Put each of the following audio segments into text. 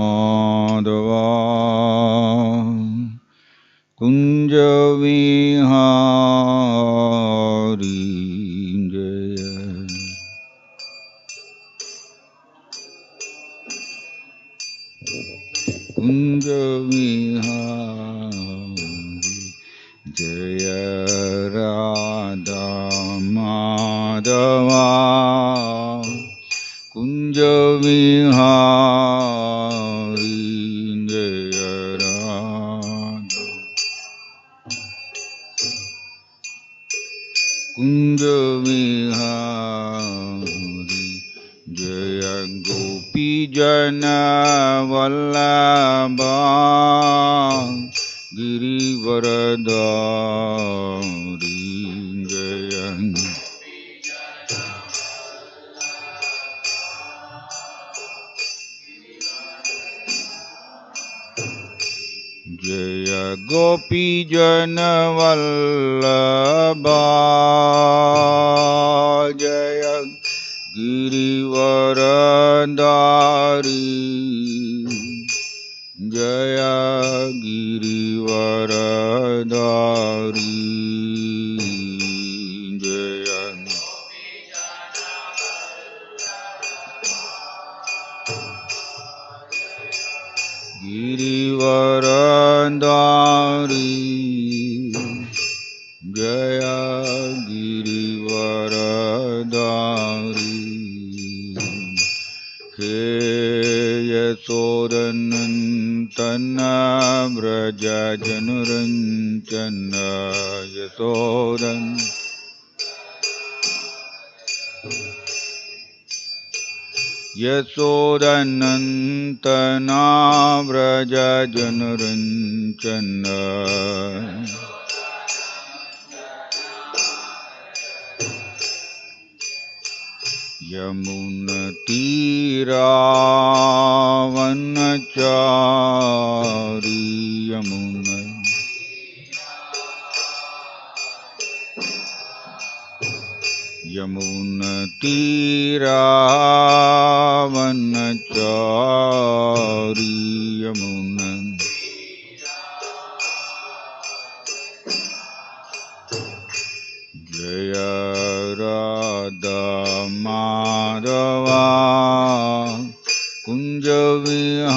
Madhava Kunja Vihari Jaya Kunja Vihari Jaya Radha Madhava Kunja Vihari Jaya Radha Kunja Vihari Jaya Gopi Jana Vallabha Girivaradari Jaya Jaya Gopi Jana Vallabha Jaya Girivaradari Jaya Girivaradari Jaya Girivaradari Jaya Girivaradari He Yasodanantana Vraja Janaranjana Yasodan Yasodanantana Vraja Janaranjana Yamuna Tira Vanachari Yamuna Yamuna Tira Vanachari Yamuna Jaya Radha Madhava Kunja Vihari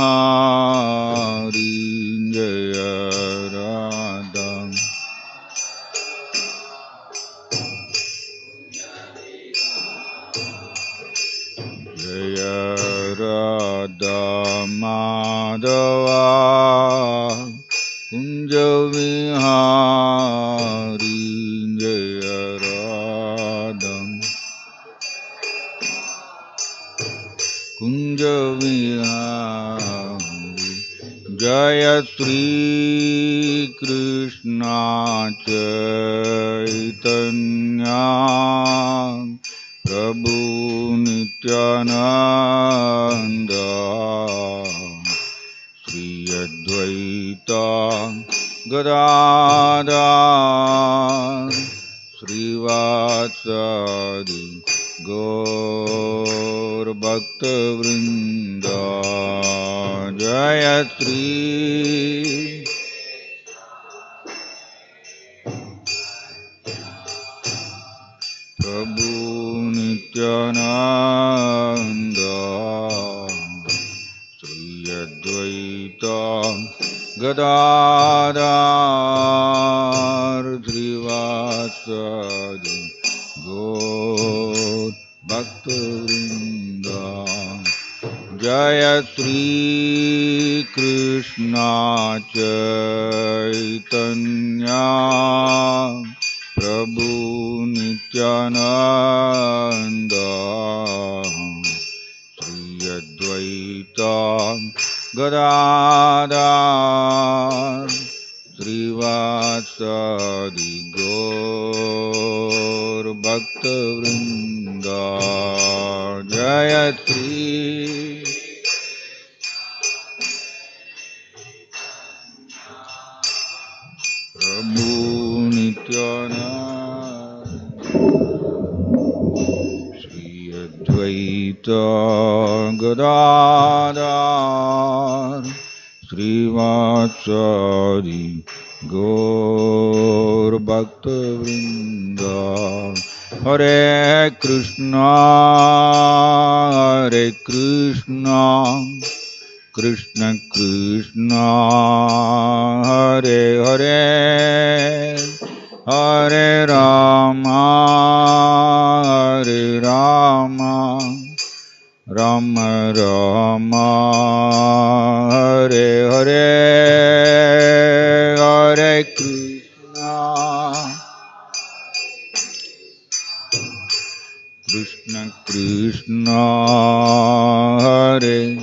Jaya Radha Jaya Radha Madhava Kunja Vihari Jaya Radha Kunja Vihari Jaya Sri Krishna Chaitanya Prabhu Nityananda Sri Advaita Gadadhar Srivasadi Gaur Bhakta Vrinda Jaya Sri Prabhu Nityananda Sri Advaita Gadadhar Srivasadi Gaur Bhakta Vrinda Jaya Sri Krishna Chaitanya Prabhu Nityananda Sri Advaita Gadadhar Srivasadi Gaur Bhakta Vrinda Jaya Sri Prabhu Nityananda Sri Advaita Gadadhar Srivasadi Gaur Bhakta Vrinda. Hare Krishna, Hare Krishna, Krishna Krishna, Hare Hare, Hare Rama, Hare Rama, Rama Rama, Hare Hare, Hare Krishna, Krishna Krishna, Hare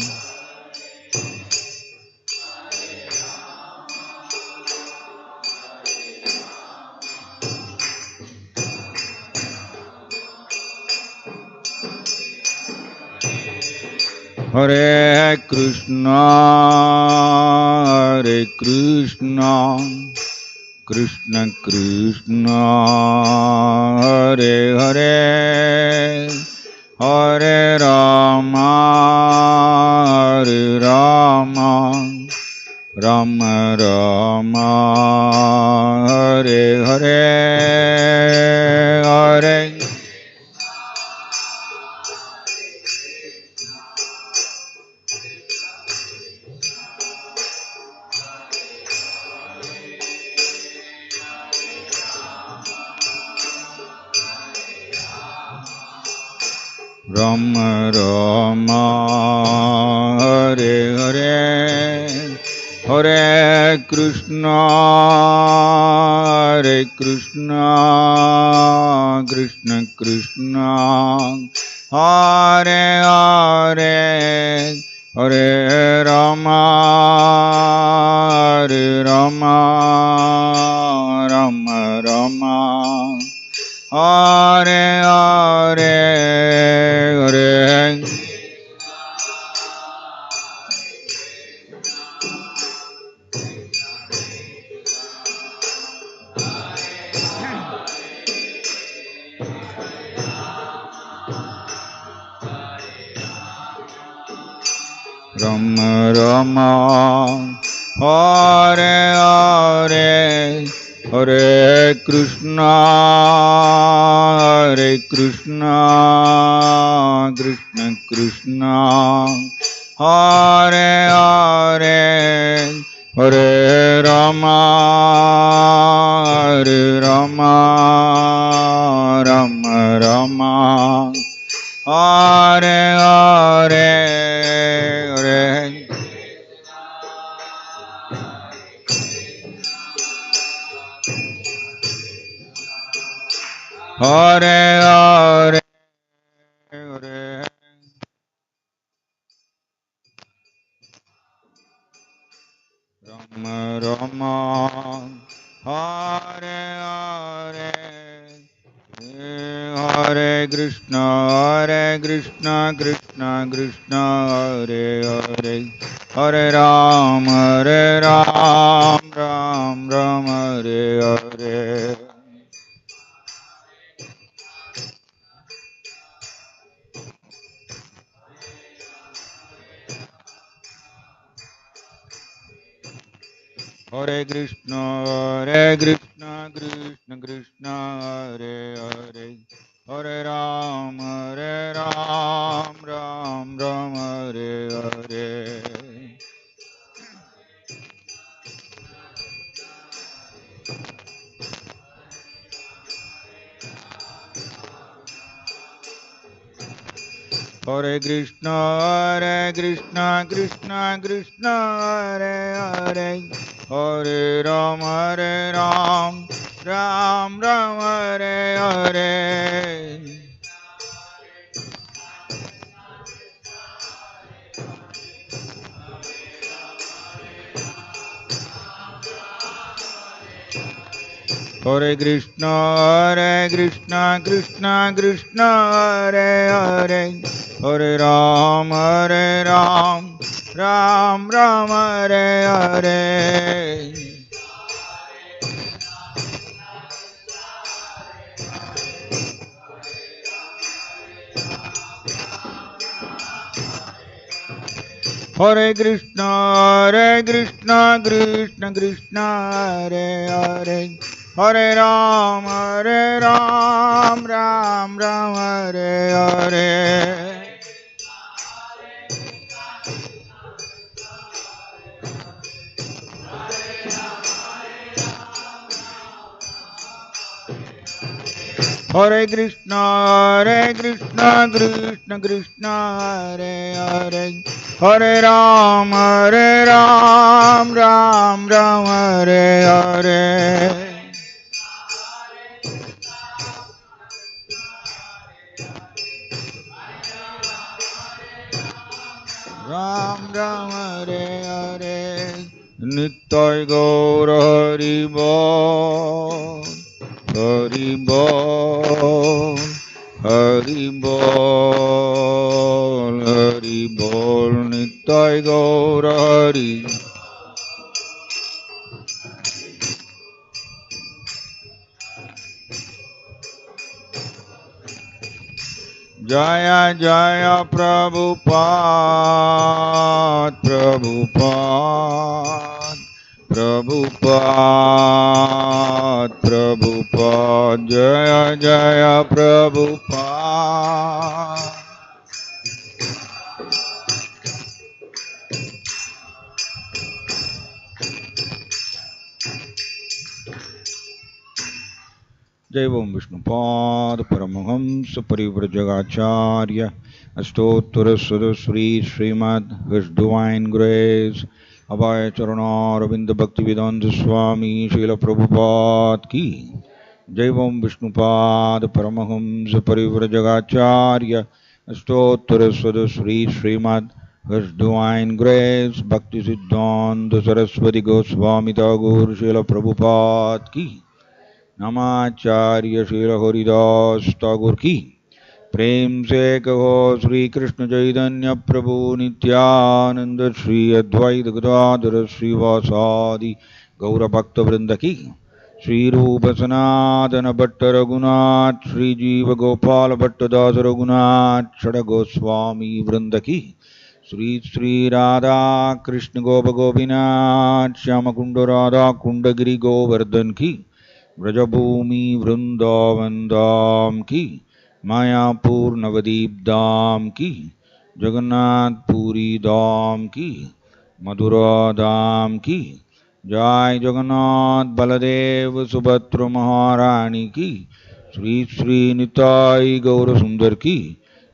Hare Krishna, Hare Krishna, Krishna Krishna, Hare Hare, Hare Rama, Hare Rama, Rama Rama, Hare Hare, Hare Rama Rama, Hare Hare, Hare Krishna, Hare Krishna, Krishna Krishna, Hare Hare, Hare Rama, Hare Rama, Rama Rama, Hare Hare, Hare Rama Rama, Hare Hare, Hare Krishna, Hare Krishna, Krishna Krishna, Hare Hare, Hare Rama, Hare Rama, Rama Rama, Hare Hare, Hare Hare Hare, Hare Rama Rama, Hare Hare, Hare Krishna, Hare Krishna, Krishna Krishna, Hare Hare, Hare Ram, Ram Ram, Hare Hare. Hare Krishna, Krishna Krishna, Hare Hare, Hare Ram, Ram Ram, Hare Hare. Hare Krishna, Krishna Krishna, Hare Hare, Hare Ram, Ram Ram, Hare Hare. Hare Krishna, Krishna Krishna, Hare Hare, Hare Ram, Ram Ram, Hare Hare. Hare Krishna Krishna Krishna Hare Hare Hare Ram Ram Ram Hare Hare Hare Krishna Krishna Krishna Hare Hare Hare Ram Ram Ram Hare Hare Ram Ram Hare Hare Nittai Gaur Hari Bol Hari Bol Hari Bol Hari Bol Nittai Gaur Hari Jaya Jaya Prabhupada Prabhupada Prabhupada Prabhupada Jaya Jaya Prabhupada Jai Om Vishnupad Paramahams Parivrajagacharya Astottara Sadasri Srimad His Divine Grace Abhay Charana Ravinda Bhaktivedanta Swami Srila Prabhupada Ki Jai Om Vishnupad Paramahams Parivrajagacharya Astottara Sadasri Srimad His Divine Grace Bhakti Siddhanta Saraswati Goswami Thakur Srila Prabhupada Ki नमाचार्य Shri Haridas Thakur की प्रेम से कहो श्री कृष्ण चैतन्य प्रभु नित्यानंद श्री अद्वैत गदाधर श्रीवासादि गौर भक्त वृंद की श्री रूप सनातन भट्ट रघुनाथ श्री जीव गोपाल भट्ट दास रघुनाथ षड गोस्वामी वृंद की श्री श्री राधा कृष्ण गोप गोपीनाथ श्याम कुंड राधा कुंड गिरि गोवर्धन की व्रजभूमि वृंदावन धाम की मायापुर नवदीप धाम की जगन्नाथ पुरी धाम की मथुरा धाम की जय जगन्नाथ बलदेव सुभद्र महारानी की श्री श्री निताई गौर सुंदर की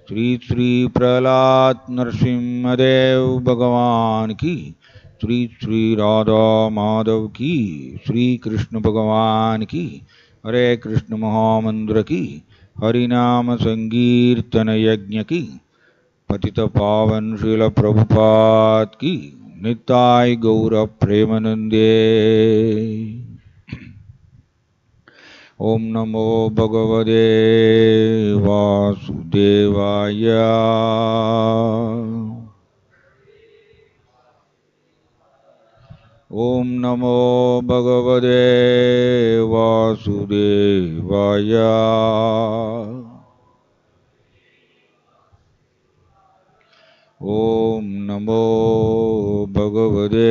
श्री श्री प्रहलाद नरसिंहदेव भगवान की श्री श्री राधा माधव की श्री कृष्ण भगवान की हरे कृष्ण महामंत्र की हरिनाम संकीर्तन यज्ञ की पतित पावन श्रील प्रभुपाद की निताय गौर प्रेमानंदे ओम नमो भगवते वासुदेवाय ओम नमो भगवते वासुदेवाय ओम नमो भगवते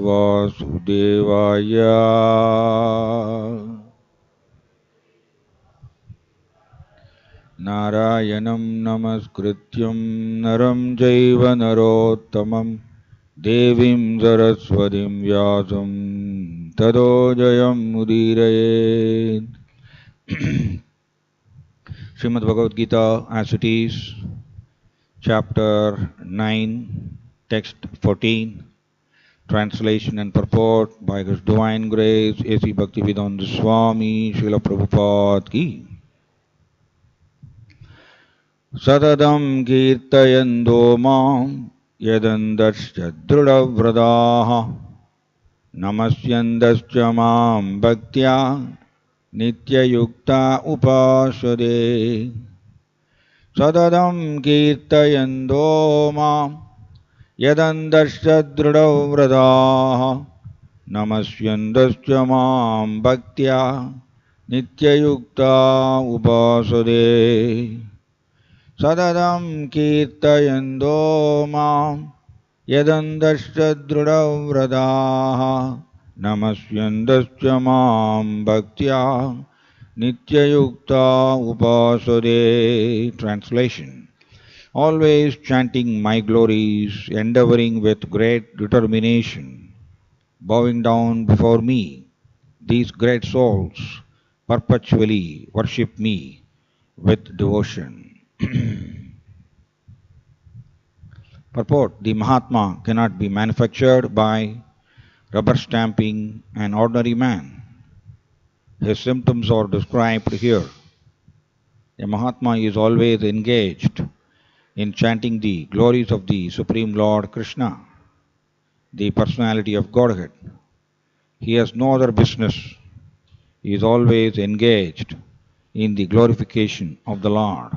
वासुदेवाय नारायणं नमस्कृत्यं नरं चैव नरोत्तमं देवीं सरस्वतीं व्यासं ततो जयमुदीरयेत् Srimad Bhagavad Gita as it is, chapter 9, text 14, translation and purport by His Divine Grace A.C. Bhaktivedanta Swami Srila Prabhupada Ki. Sadadam kirtayando mam yadandasya drudhavradaha namasyandasya mam bhaktya nityayukta upasade. Sadadam kirtayando mam yadandasya drudhavradaha namasyandasya mam bhaktya nityayukta upasade. Sadadam kirtayando mam yadandascha drudhavradaha namasyandascha mam bhaktya nityayukta upasade. Translation. Always chanting my glories, endeavoring with great determination, bowing down before me, these great souls perpetually worship me with devotion. Purport: the Mahatma cannot be manufactured by rubber stamping an ordinary man. His symptoms are described here. A Mahatma is always engaged in chanting the glories of the Supreme Lord Krishna, the personality of Godhead. He has no other business. He is always engaged in the glorification of the Lord.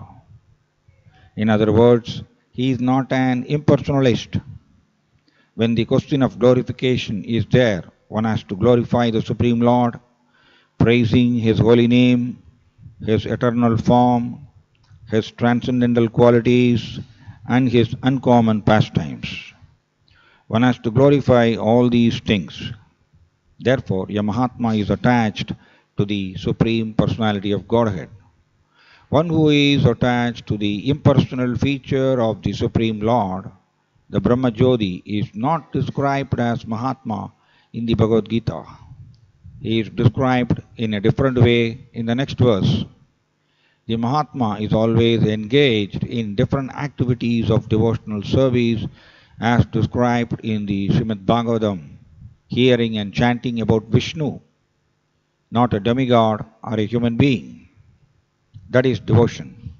In other words, he is not an impersonalist. When the question of glorification is there, one has to glorify the Supreme Lord, praising His holy name, His eternal form, His transcendental qualities, and His uncommon pastimes. One has to glorify all these things. Therefore, a Mahatma is attached to the Supreme Personality of Godhead. One who is attached to the impersonal feature of the Supreme Lord, the Brahmajyoti, is not described as Mahatma in the Bhagavad Gita. He is described in a different way in the next verse. The Mahatma is always engaged in different activities of devotional service as described in the Srimad Bhagavatam, hearing and chanting about Vishnu, not a demigod or a human being. That is devotion.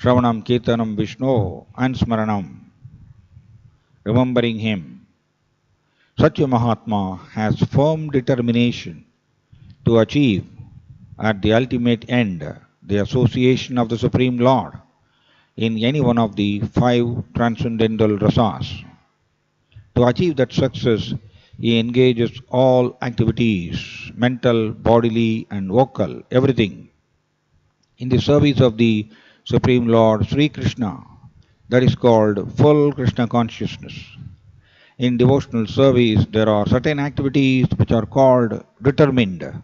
Shravanam Kirtanam Vishnu and Smaranam, remembering him. Such a Mahatma has firm determination to achieve at the ultimate end the association of the Supreme Lord in any one of the five transcendental rasas. To achieve that success, he engages all activities, mental, bodily, and vocal, everything, in the service of the Supreme Lord Sri Krishna. That is called full Krishna consciousness. In devotional service, there are certain activities which are called determined,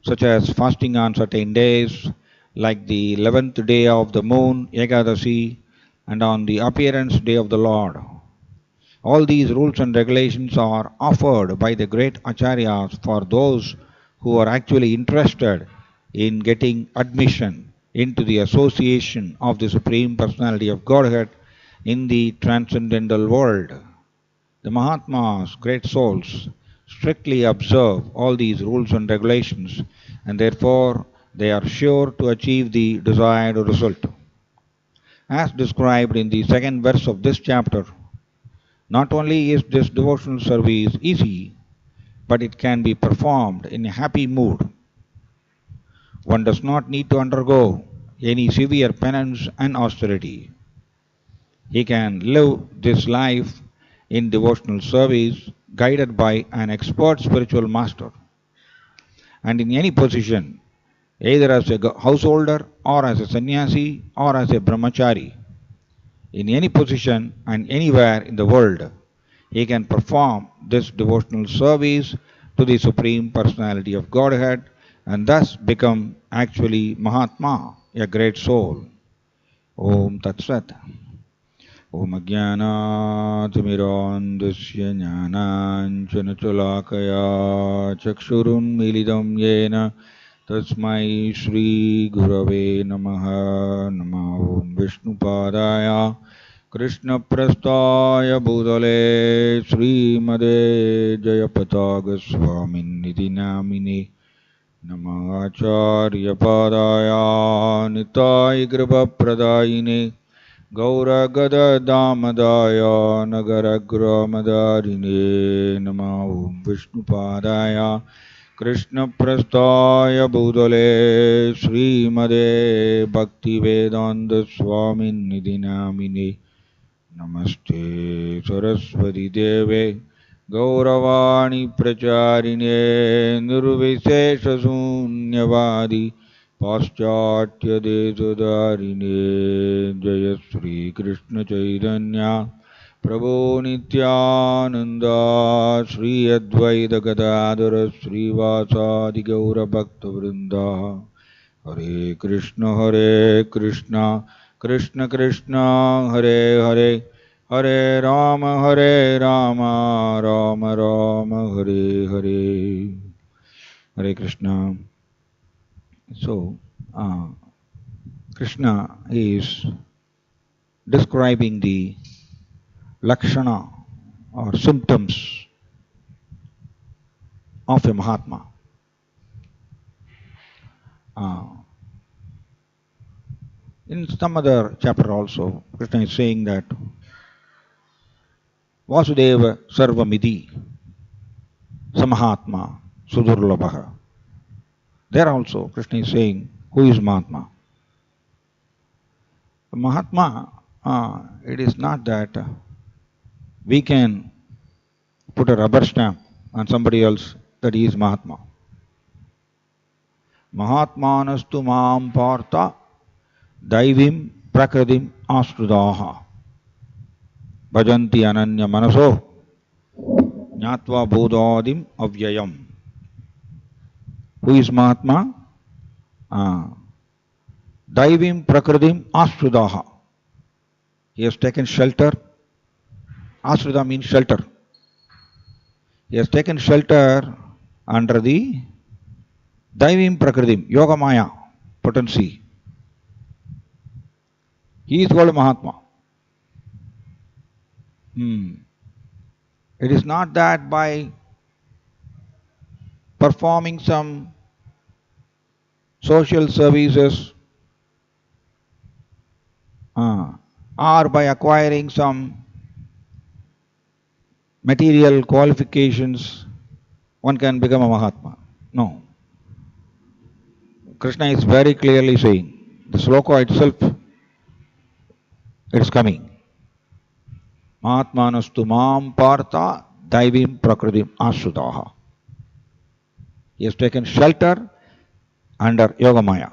such as fasting on certain days, like the 11th day of the moon, Ekadasi, and on the appearance day of the Lord. All these rules and regulations are offered by the great acharyas for those who are actually interested in getting admission into the association of the Supreme Personality of Godhead in the transcendental world. The Mahatmas, great souls, strictly observe all these rules and regulations, and therefore they are sure to achieve the desired result. As described in the second verse of this chapter, not only is this devotional service easy, but it can be performed in a happy mood. One does not need to undergo any severe penance and austerity. He can live this life in devotional service guided by an expert spiritual master, and in any position, either as a householder or as a sannyasi or as a brahmachari, in any position and anywhere in the world, he can perform this devotional service to the Supreme Personality of Godhead and thus become actually Mahatma, a great soul. Om Tat Sat. Om Ajnanaatimirandasya Jnananjanachalakaya Chakshurunmilidam Yena Tasmai Shri Gurave Namaha. Namo Om Vishnupadaya Krishna Prasthaya Bhutale Srimade Jayapataga Swamin Niti Namine Namacharya Padaya Nitai Kripa Pradayine Gauragada Damadaya Nagaragramadharine Nama Om Vishnupadaya Krishna Prasthaya Bhutale Srimade Bhakti Vedanta Swamin Nidhi Namine Namaste Saraswati Deve Gauravani Pracharine Nirvishesha Sunyavadi Paschatya Desadarine Jaya Sri Krishna Chaitanya Prabhu Nityananda Sri Advaita Gadadhara Srivasadi Gaura Bhakta Vrinda Hare Krishna Krishna Krishna Hare Hare Hare Rama Rama Rama Hare Hare. Hare Krishna. So, Krishna is describing the lakshana or symptoms of a Mahatma. In some other chapter also, Krishna is saying that Vasudeva Sarvamidhi Samahatma Sudurlabhaha. There also Krishna is saying, who is Mahatma? Mahatma, it is not that we can put a rubber stamp on somebody else that he is Mahatma. Mahatmanastu maam partha daivim prakritim astrudaha bhajanti ananya manaso jnatva bodhadim avyayam. Who is Mahatma? Daivim prakritim astrudaha. He has taken shelter. Asruda means shelter. He has taken shelter under the Daivim Prakritim, Yoga Maya, potency. He is called Mahatma. It is not that by performing some social services or by acquiring some material qualifications one can become a Mahatma. No. Krishna is very clearly saying, the sloka itself, it is coming. Mahatmanastu maam partha daivim prakritim asudaha. He has taken shelter under Yogamaya.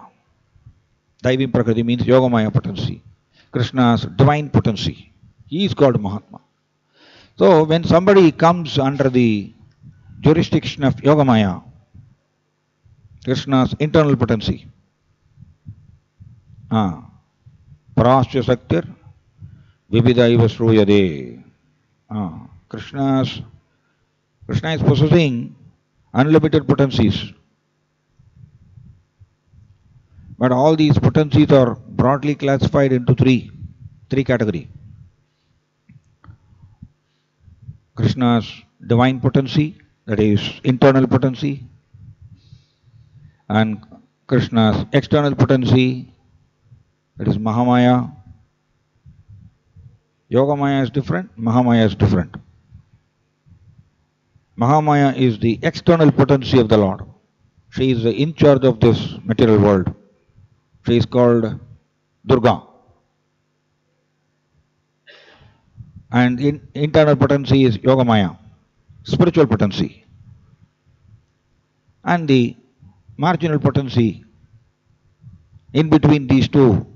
Daivim prakriti means Yogamaya potency. Krishna's divine potency. He is called Mahatma. So when somebody comes under the jurisdiction of Yogamaya, Krishna's internal potency, Parasya Saktir Vividaiva Sruyade. Krishna is possessing unlimited potencies. But all these potencies are broadly classified into three categories. Krishna's divine potency, that is internal potency, and Krishna's external potency, that is Mahamaya. Yogamaya is different, Mahamaya is different. Mahamaya is the external potency of the Lord. She is in charge of this material world. She is called Durga. And internal potency is Yogamaya, spiritual potency. And the marginal potency in between these two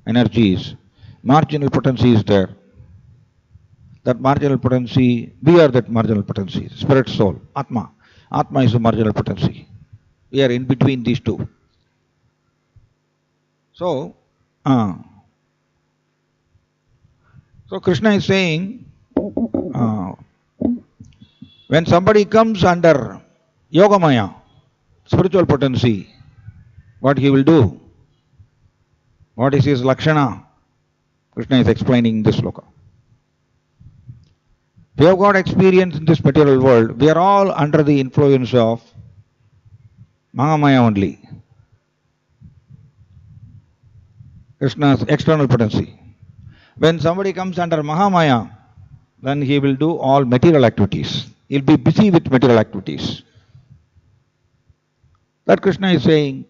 energies, marginal potency is there. That marginal potency, we are that marginal potency, spirit, soul, Atma. Atma is the marginal potency. We are in between these two. So Krishna is saying, when somebody comes under Yogamaya, spiritual potency, what he will do? What is his lakshana? Krishna is explaining this sloka. We have got experience in this material world. We are all under the influence of Mahamaya only. Krishna's external potency. When somebody comes under Mahamaya, then he will do all material activities. He will be busy with material activities. That Krishna is saying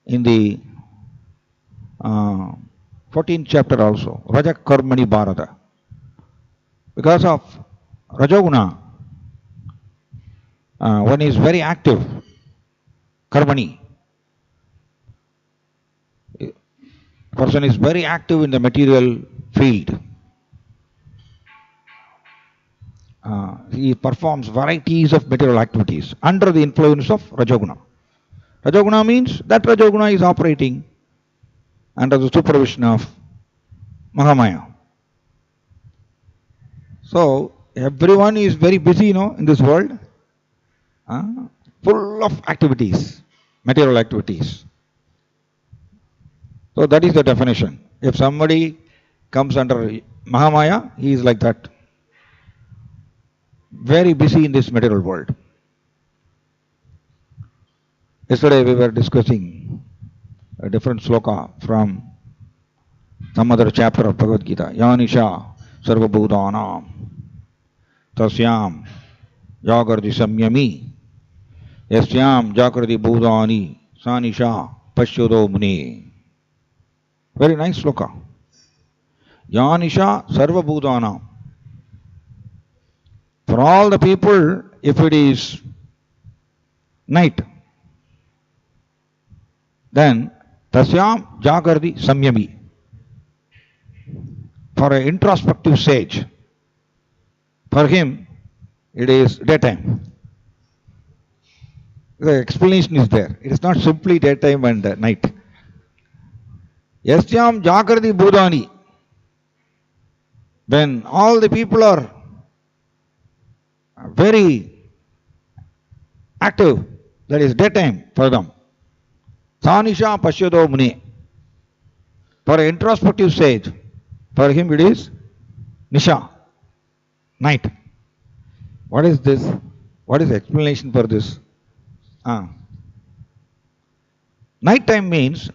in the 14th chapter also, Raja Karmani Bharata. Because of Rajoguna, one is very active, Karmani. Person is very active in the material field. he performs varieties of material activities under the influence of Rajoguna. Rajoguna means that Rajoguna is operating under the supervision of Mahamaya. So everyone is very busy, in this world, full of activities, material activities. So that is the definition. If somebody comes under Mahamaya, he is like that, very busy in this material world. Yesterday we were discussing a different sloka from some other chapter of Bhagavad Gita. Yanisha sarvabhutanam tasyam jagardi samyami yasyam jagrati bhutani sanisha pasyodo muni. Very nice sloka. Yanisha sarvabhutanam. For all the people, if it is night, then tasyam jagardi samyami. For an introspective sage, for him it is daytime. The explanation is there. It is not simply daytime and night. Yasyam jagrati bhutani. When all the people are very active, that is daytime for them. Sanisha pasyodo muni. For an introspective sage, for him it is Nisha, night. What is this? What is the explanation for this? Night time means,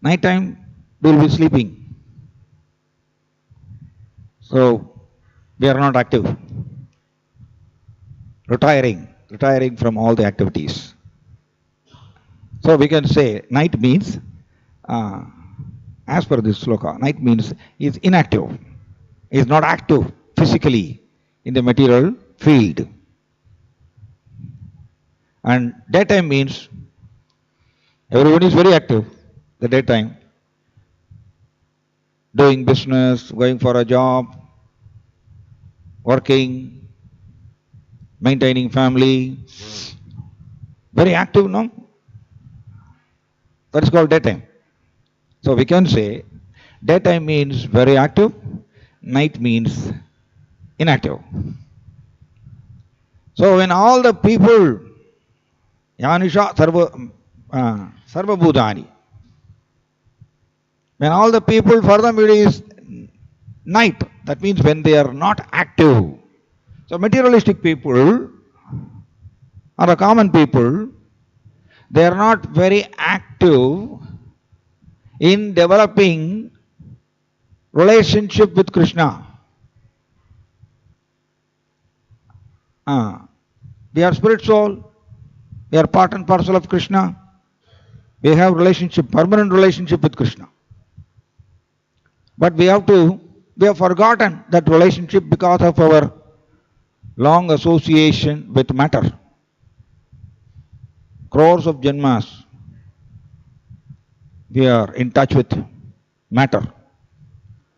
night time we will be sleeping. So we are not active. Retiring from all the activities. So we can say night means, as per this sloka, night means he is inactive. He is not active physically in the material field. And daytime means everybody is very active, the daytime, doing business, going for a job, working, maintaining family, very active, no? That is called daytime. So we can say daytime means very active, night means inactive. So when all the people, Yanisha Sarva Bhutani, when all the people, for them it is night, that means when they are not active. So materialistic people or the common people, they are not very active in developing relationship with Krishna. We are spirit soul, we are part and parcel of Krishna, we have relationship, permanent relationship with Krishna. But we have forgotten that relationship because of our long association with matter. Crores of janmas, we are in touch with matter.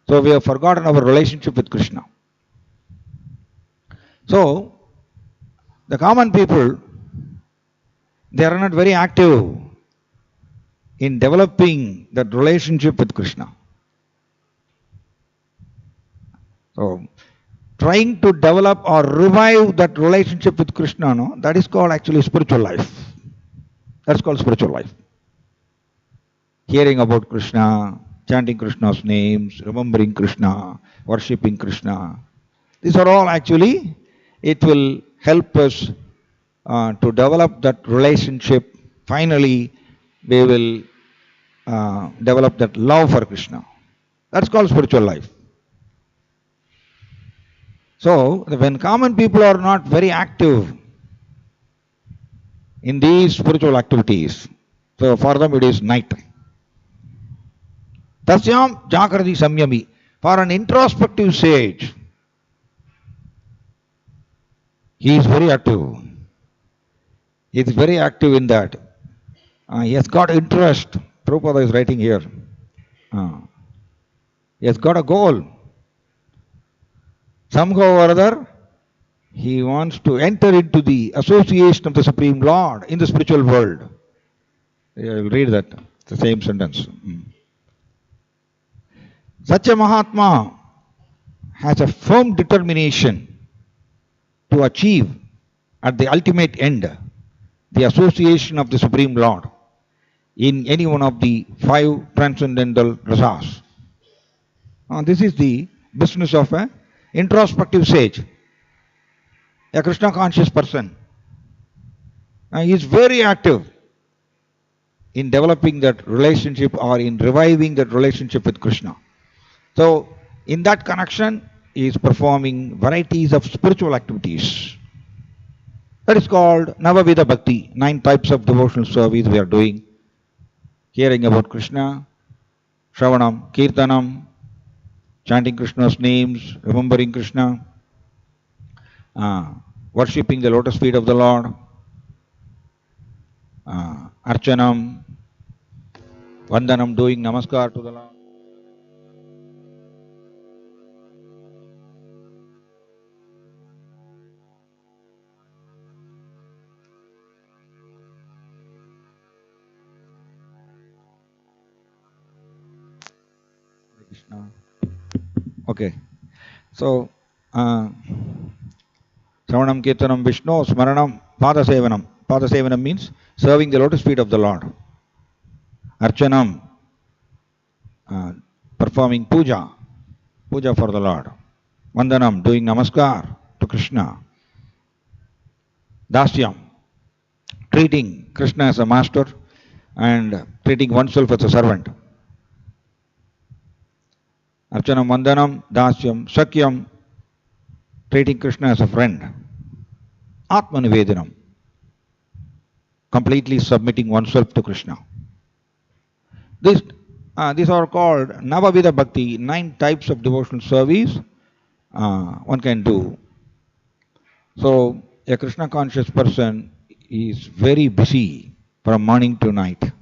So we have forgotten our relationship with Krishna. So the common people, they are not very active in developing that relationship with Krishna. So trying to develop or revive that relationship with Krishna, that is called actually spiritual life. That's called spiritual life. Hearing about Krishna, chanting Krishna's names, remembering Krishna, worshipping Krishna. These are all actually, it will help us to develop that relationship. Finally, we will develop that love for Krishna. That's called spiritual life. So, when common people are not very active in these spiritual activities, so for them it is night. Tasyam jagrati samyami. For an introspective sage, he is very active. He is very active in that. He has got interest. Prabhupada is writing here. He has got a goal. Somehow or other, he wants to enter into the association of the Supreme Lord in the spiritual world. I will read that, the same sentence. Such a Mahatma has a firm determination to achieve at the ultimate end the association of the Supreme Lord in any one of the 5 transcendental rasas. This is the business of an introspective sage, a Krishna conscious person. He is very active in developing that relationship or in reviving that relationship with Krishna. So, in that connection, he is performing varieties of spiritual activities. That is called Navavida Bhakti, 9 types of devotional service we are doing. Hearing about Krishna, Shravanam, Kirtanam, chanting Krishna's names, remembering Krishna, worshipping the lotus feet of the Lord, Archanam, Vandanam, doing Namaskar to the Lord. Krishna. Okay. So, Shravanam, Kirtanam, Vishnu, Smaranam, Padasevanam. Padasevanam means serving the lotus feet of the Lord. Archanam, performing puja for the Lord. Vandanam, doing namaskar to Krishna. Dasyam, treating Krishna as a master and treating oneself as a servant. Archanam, Vandanam, Dasyam, Sakyam, treating Krishna as a friend. Atmanivedanam, completely submitting oneself to Krishna. These are called Navavida Bhakti, 9 types of devotional service one can do. So, a Krishna conscious person is very busy from morning to night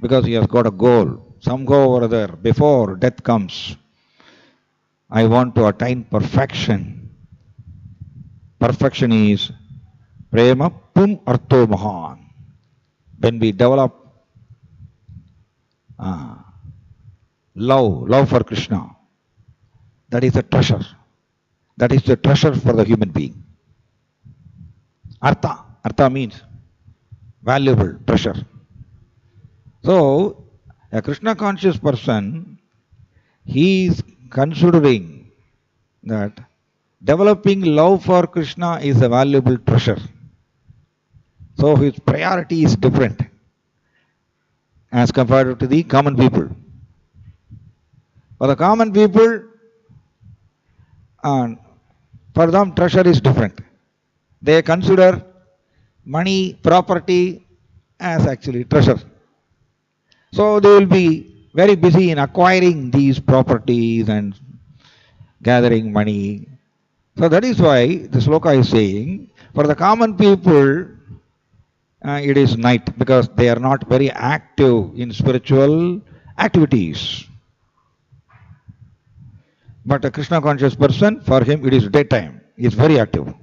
because he has got a goal. Somehow or other, before death comes, I want to attain perfection. Perfection is Prema Pum Artho Mahan. When we develop love for Krishna, that is a treasure. That is the treasure for the human being. Artha means valuable treasure. So, a Krishna conscious person, he is considering that developing love for Krishna is a valuable treasure. So his priority is different as compared to the common people. For the common people, for them treasure is different. They consider money, property as actually treasure. So they will be very busy in acquiring these properties and gathering money. So that is why the sloka is saying, for the common people, it is night because they are not very active in spiritual activities. But a Krishna conscious person, for him it is daytime. He is very active.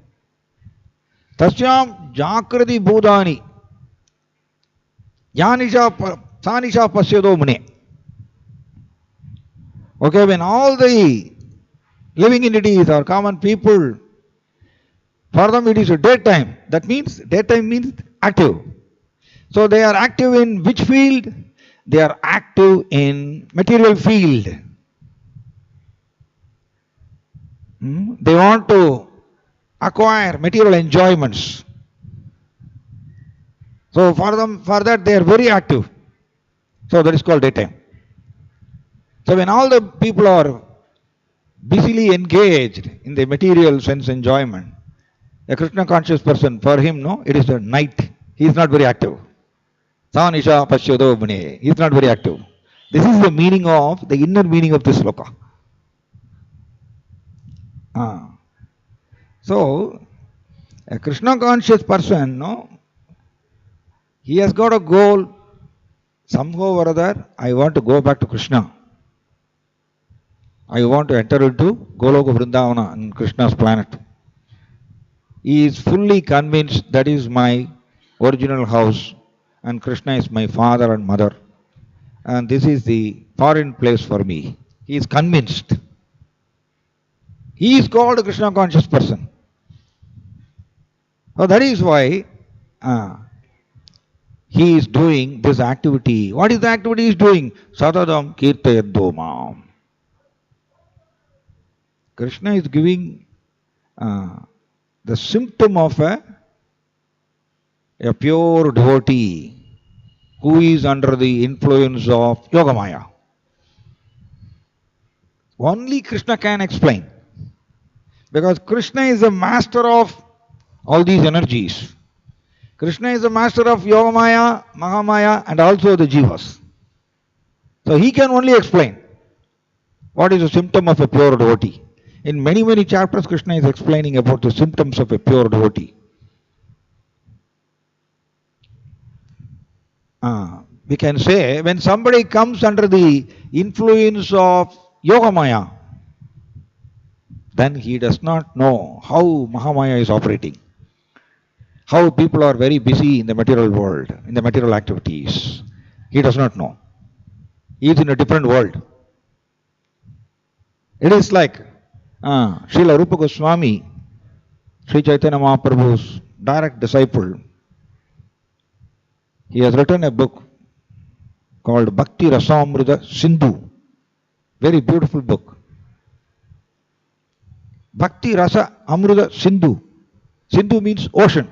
Tasyam jakrati bodhani yanisha sanisha pasyado mune. Okay, when all the living entities or common people, for them it is a daytime. That means daytime means active. So they are active in which field? They are active in material field. They want to acquire material enjoyments. So for that they are very active. So that is called daytime. So when all the people are busily engaged in the material sense enjoyment, a Krishna conscious person, for him, no, it is the night. He is not very active. Sanisha Pasyodo Mune. He is not very active. This is the meaning of, the inner meaning of this sloka. So, a Krishna conscious person, no, he has got a goal. Somehow or other, I want to go back to Krishna. I want to enter into Goloka Vrindavana in Krishna's planet. He is fully convinced that is my original house and Krishna is my father and mother. And this is the foreign place for me. He is convinced. He is called a Krishna conscious person. So that is why he is doing this activity. What is the activity he is doing? Satadam Kirtayaddomam. Krishna is giving the symptom of a pure devotee who is under the influence of Yogamaya. Only Krishna can explain. Because Krishna is the master of all these energies. Krishna is the master of Yogamaya, Mahamaya and also the Jivas. So he can only explain what is the symptom of a pure devotee. In many, many chapters, Krishna is explaining about the symptoms of a pure devotee. We can say when somebody comes under the influence of Yogamaya, then he does not know how Mahamaya is operating. How people are very busy in the material world, in the material activities. He does not know. He is in a different world. It is like Srila Rupa Goswami, Sri Chaitanya Mahaprabhu's direct disciple. He has written a book called Bhakti Rasamrita Sindhu. Very beautiful book. Bhakti Rasa Amrita Sindhu. Sindhu means ocean.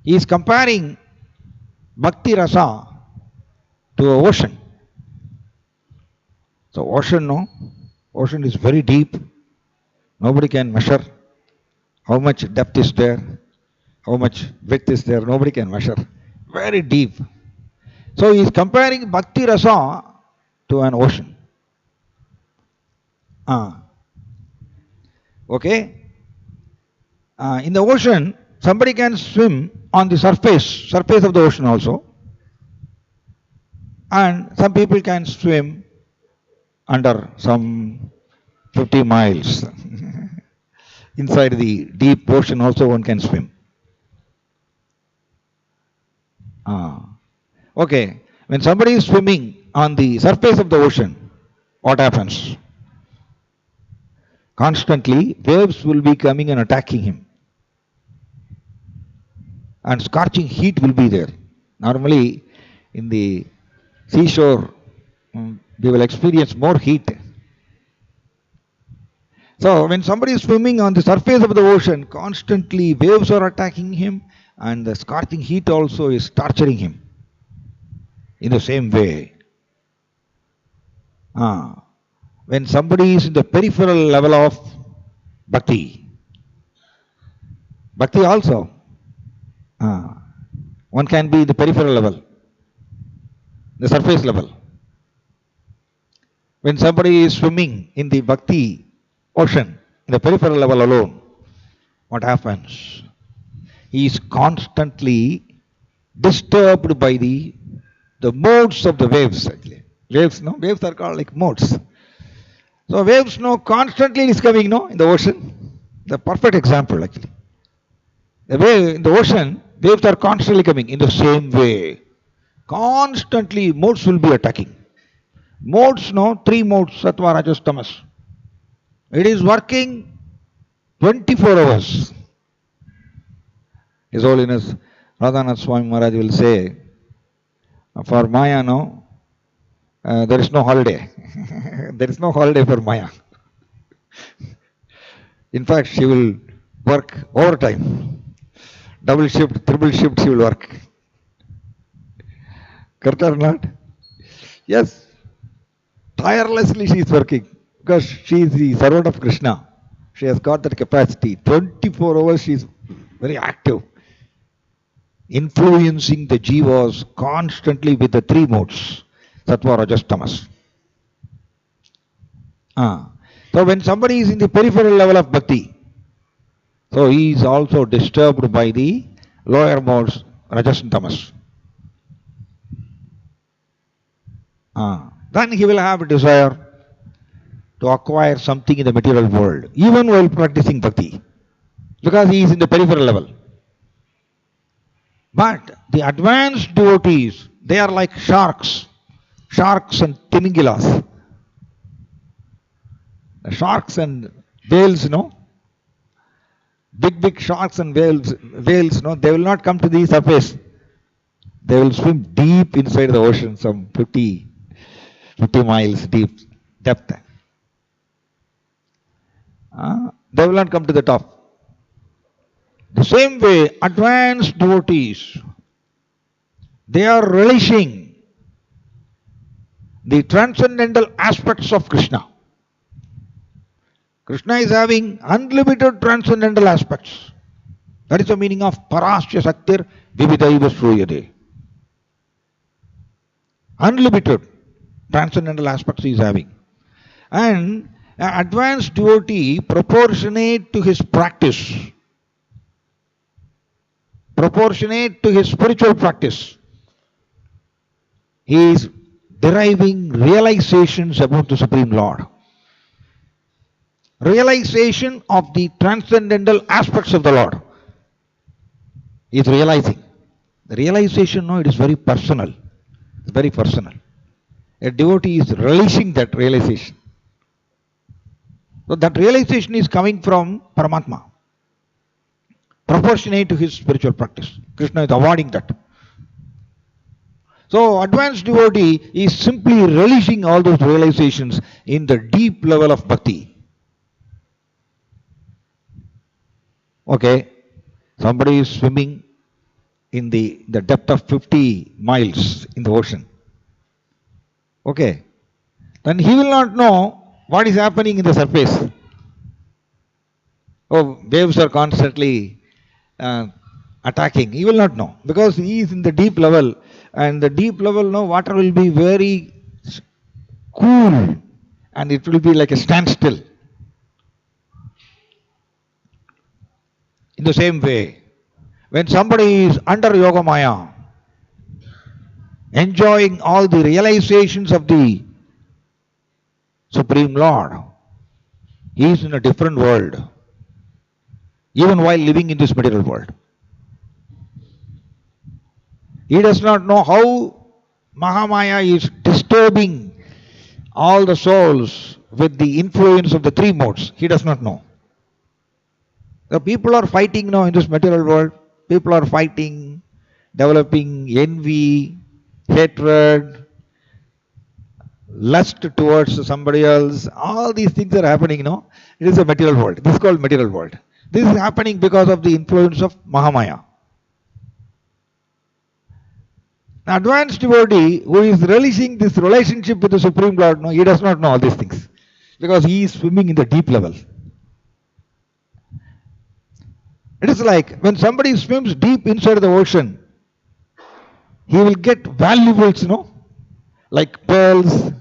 He is comparing Bhakti Rasa to an ocean. So ocean, no? Ocean is very deep. Nobody can measure how much depth is there, how much width is there. Nobody can measure. Very deep. So he is comparing Bhakti Rasa to an ocean. Okay? In the ocean, somebody can swim on the surface of the ocean also. And some people can swim under some 50 miles. Inside the deep ocean also one can swim. Okay, when somebody is swimming on the surface of the ocean, what happens? Constantly waves will be coming and attacking him. And scorching heat will be there. Normally in the seashore, they will experience more heat. So when somebody is swimming on the surface of the ocean, constantly waves are attacking him and the scorching heat also is torturing him. In the same way, when somebody is in the peripheral level of bhakti also, one can be the peripheral level, the surface level. When somebody is swimming in the bhakti ocean, in the peripheral level alone, what happens? He is constantly disturbed by the modes of the waves actually. Waves are called like modes. So waves constantly is coming in the ocean. The perfect example actually. The wave in the ocean, waves are constantly coming in the same way. Constantly modes will be attacking. Modes, three modes, sattva, rajas, tamas. It is working 24 hours. His Holiness Radhanath Swami Maharaj will say, for Maya, there is no holiday. There is no holiday for Maya. In fact, she will work overtime. Double shift, triple shift she will work. Correct or not? Yes. Tirelessly she is working because she is the servant of Krishna. She has got that capacity. 24 hours she is very active. Influencing the jivas constantly with the three modes, sattva, rajas, tamas. So when somebody is in the peripheral level of bhakti, so he is also disturbed by the lower modes, rajas and tamas. Then he will have a desire to acquire something in the material world, even while practicing bhakti, because he is in the peripheral level. But the advanced devotees, they are like sharks and timingilas. The sharks and whales, big sharks and whales, they will not come to the surface. They will swim deep inside the ocean, some 50 miles deep depth. They will not come to the top. The same way, advanced devotees, they are relishing the transcendental aspects of Krishna. Krishna is having unlimited transcendental aspects. That is the meaning of Parasya Saktir Vividaiva Sruyade. Unlimited transcendental aspects he is having. And an advanced devotee, proportionate to his practice, proportionate to his spiritual practice, he is deriving realizations about the Supreme Lord. Realization of the transcendental aspects of the Lord. He is realizing. The realization, it is very personal. It's very personal. A devotee is relishing that realization. So that realization is coming from Paramatma, proportionate to his spiritual practice. Krishna is awarding that. So advanced devotee is simply relishing all those realizations in the deep level of bhakti. Okay, somebody is swimming in the depth of 50 miles in the ocean. Okay, then he will not know what is happening in the surface. Oh, waves are constantly attacking. He will not know because he is in the deep level, and the deep level, water will be very cool and it will be like a standstill. In the same way, when somebody is under Yoga Maya, enjoying all the realizations of the Supreme Lord, he is in a different world, even while living in this material world. He does not know how Mahamaya is disturbing all the souls with the influence of the three modes. He does not know. The people are fighting now in this material world. People are fighting, developing envy, hatred, lust towards somebody else. All these things are happening now. It is a material world. This is called material world. This is happening because of the influence of Mahamaya. An advanced devotee who is relishing this relationship with the Supreme Lord, he does not know all these things because he is swimming in the deep level. It is like when somebody swims deep inside the ocean, he will get valuables, like pearls,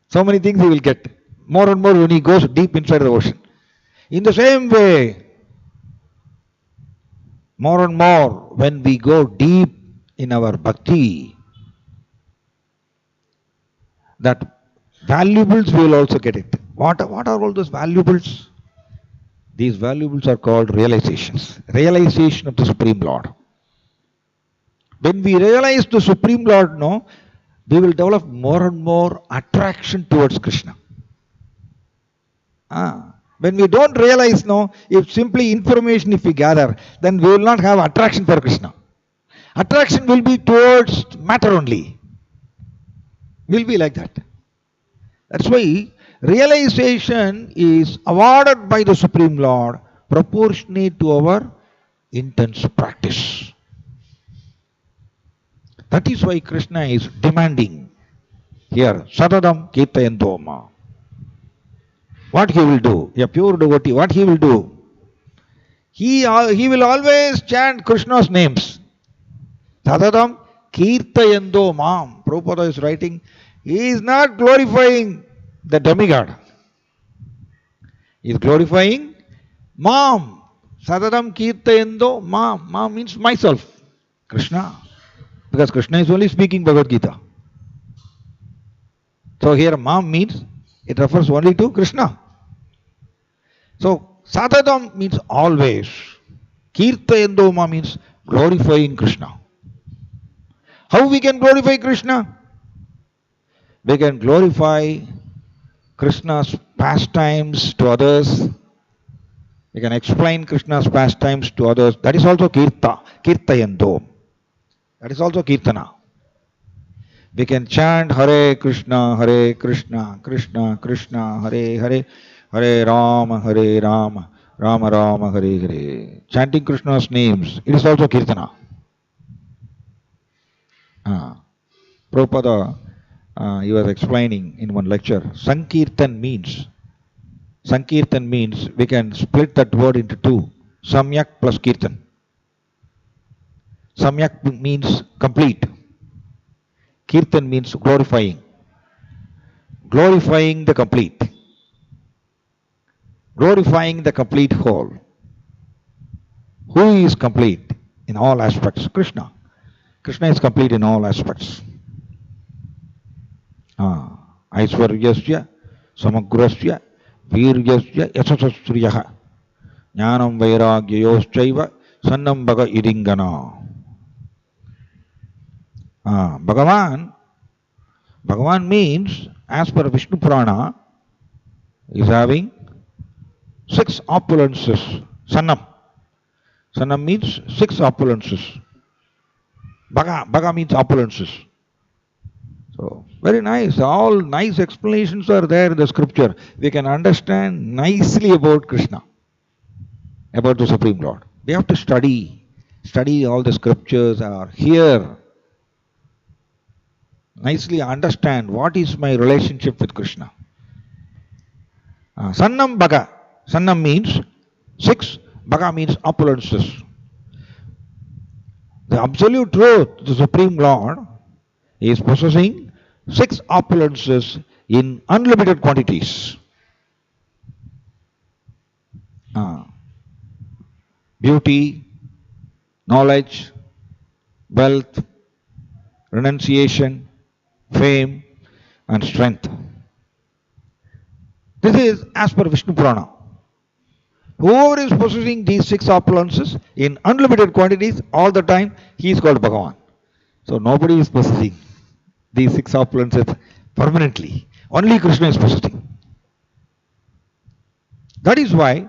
so many things he will get. More and more when he goes deep inside the ocean. In the same way, more and more when we go deep in our bhakti, that valuables we will also get it. What are all those valuables? These valuables are called realizations. Realization of the Supreme Lord. When we realize the Supreme Lord, we will develop more and more attraction towards Krishna. When we don't realize, if simply information if we gather, then we will not have attraction for Krishna. Attraction will be towards matter only. Will be like that. That's why realization is awarded by the Supreme Lord proportionate to our intense practice. That is why Krishna is demanding here, Sadadam Kirtayantoma. What he will do, a pure devotee, what he will do? He will always chant Krishna's names. Sadadam Kirtayando Mam. Prabhupada is writing, he is not glorifying the demigod. He is glorifying Mam. Sadadam Kirtayando Mam. Mam means myself, Krishna. Because Krishna is only speaking Bhagavad Gita. So here Mam means It refers only to Krishna. So Satadam means always. Kirtayandoma means glorifying Krishna. How we can glorify Krishna? We can glorify Krishna's pastimes to others. We can explain Krishna's pastimes to others. That is also Kirtayandom. That is also Kirtana. We can chant Hare Krishna, Krishna Krishna, Hare Hare, Hare Rama, Rama Rama, Hare Hare. Chanting Krishna's names, it is also Kirtana. Prabhupada, he was explaining in one lecture, Sankirtan means we can split that word into two, Samyak plus Kirtan. Samyak means complete. Kirtan means glorifying. Glorifying the complete. Glorifying the complete whole. Who is complete in all aspects? Krishna. Krishna is complete in all aspects. Aishwaryasya, Samagrasya, Viryasya, Yasasasriyaha, Jnanam Vairagyayoschaiva, Sannam Bhaga Idingana. Bhagavan means, as per Vishnu Purana, is having 6 opulences. Sannam. Sannam means 6 opulences. Bhaga means opulences. So, very nice. All nice explanations are there in the scripture. We can understand nicely about Krishna, about the Supreme Lord. We have to study all the scriptures are here. Nicely understand what is my relationship with Krishna. Sannam Bhaga. Sannam means 6, Bhaga means opulences. The absolute truth, the Supreme Lord, is possessing 6 opulences in unlimited quantities. Beauty, knowledge, wealth, renunciation, fame and strength. This is as per Vishnu Purana. Whoever is possessing these 6 opulences in unlimited quantities all the time, he is called Bhagavan. So nobody is possessing these 6 opulences permanently. Only Krishna is possessing. That is why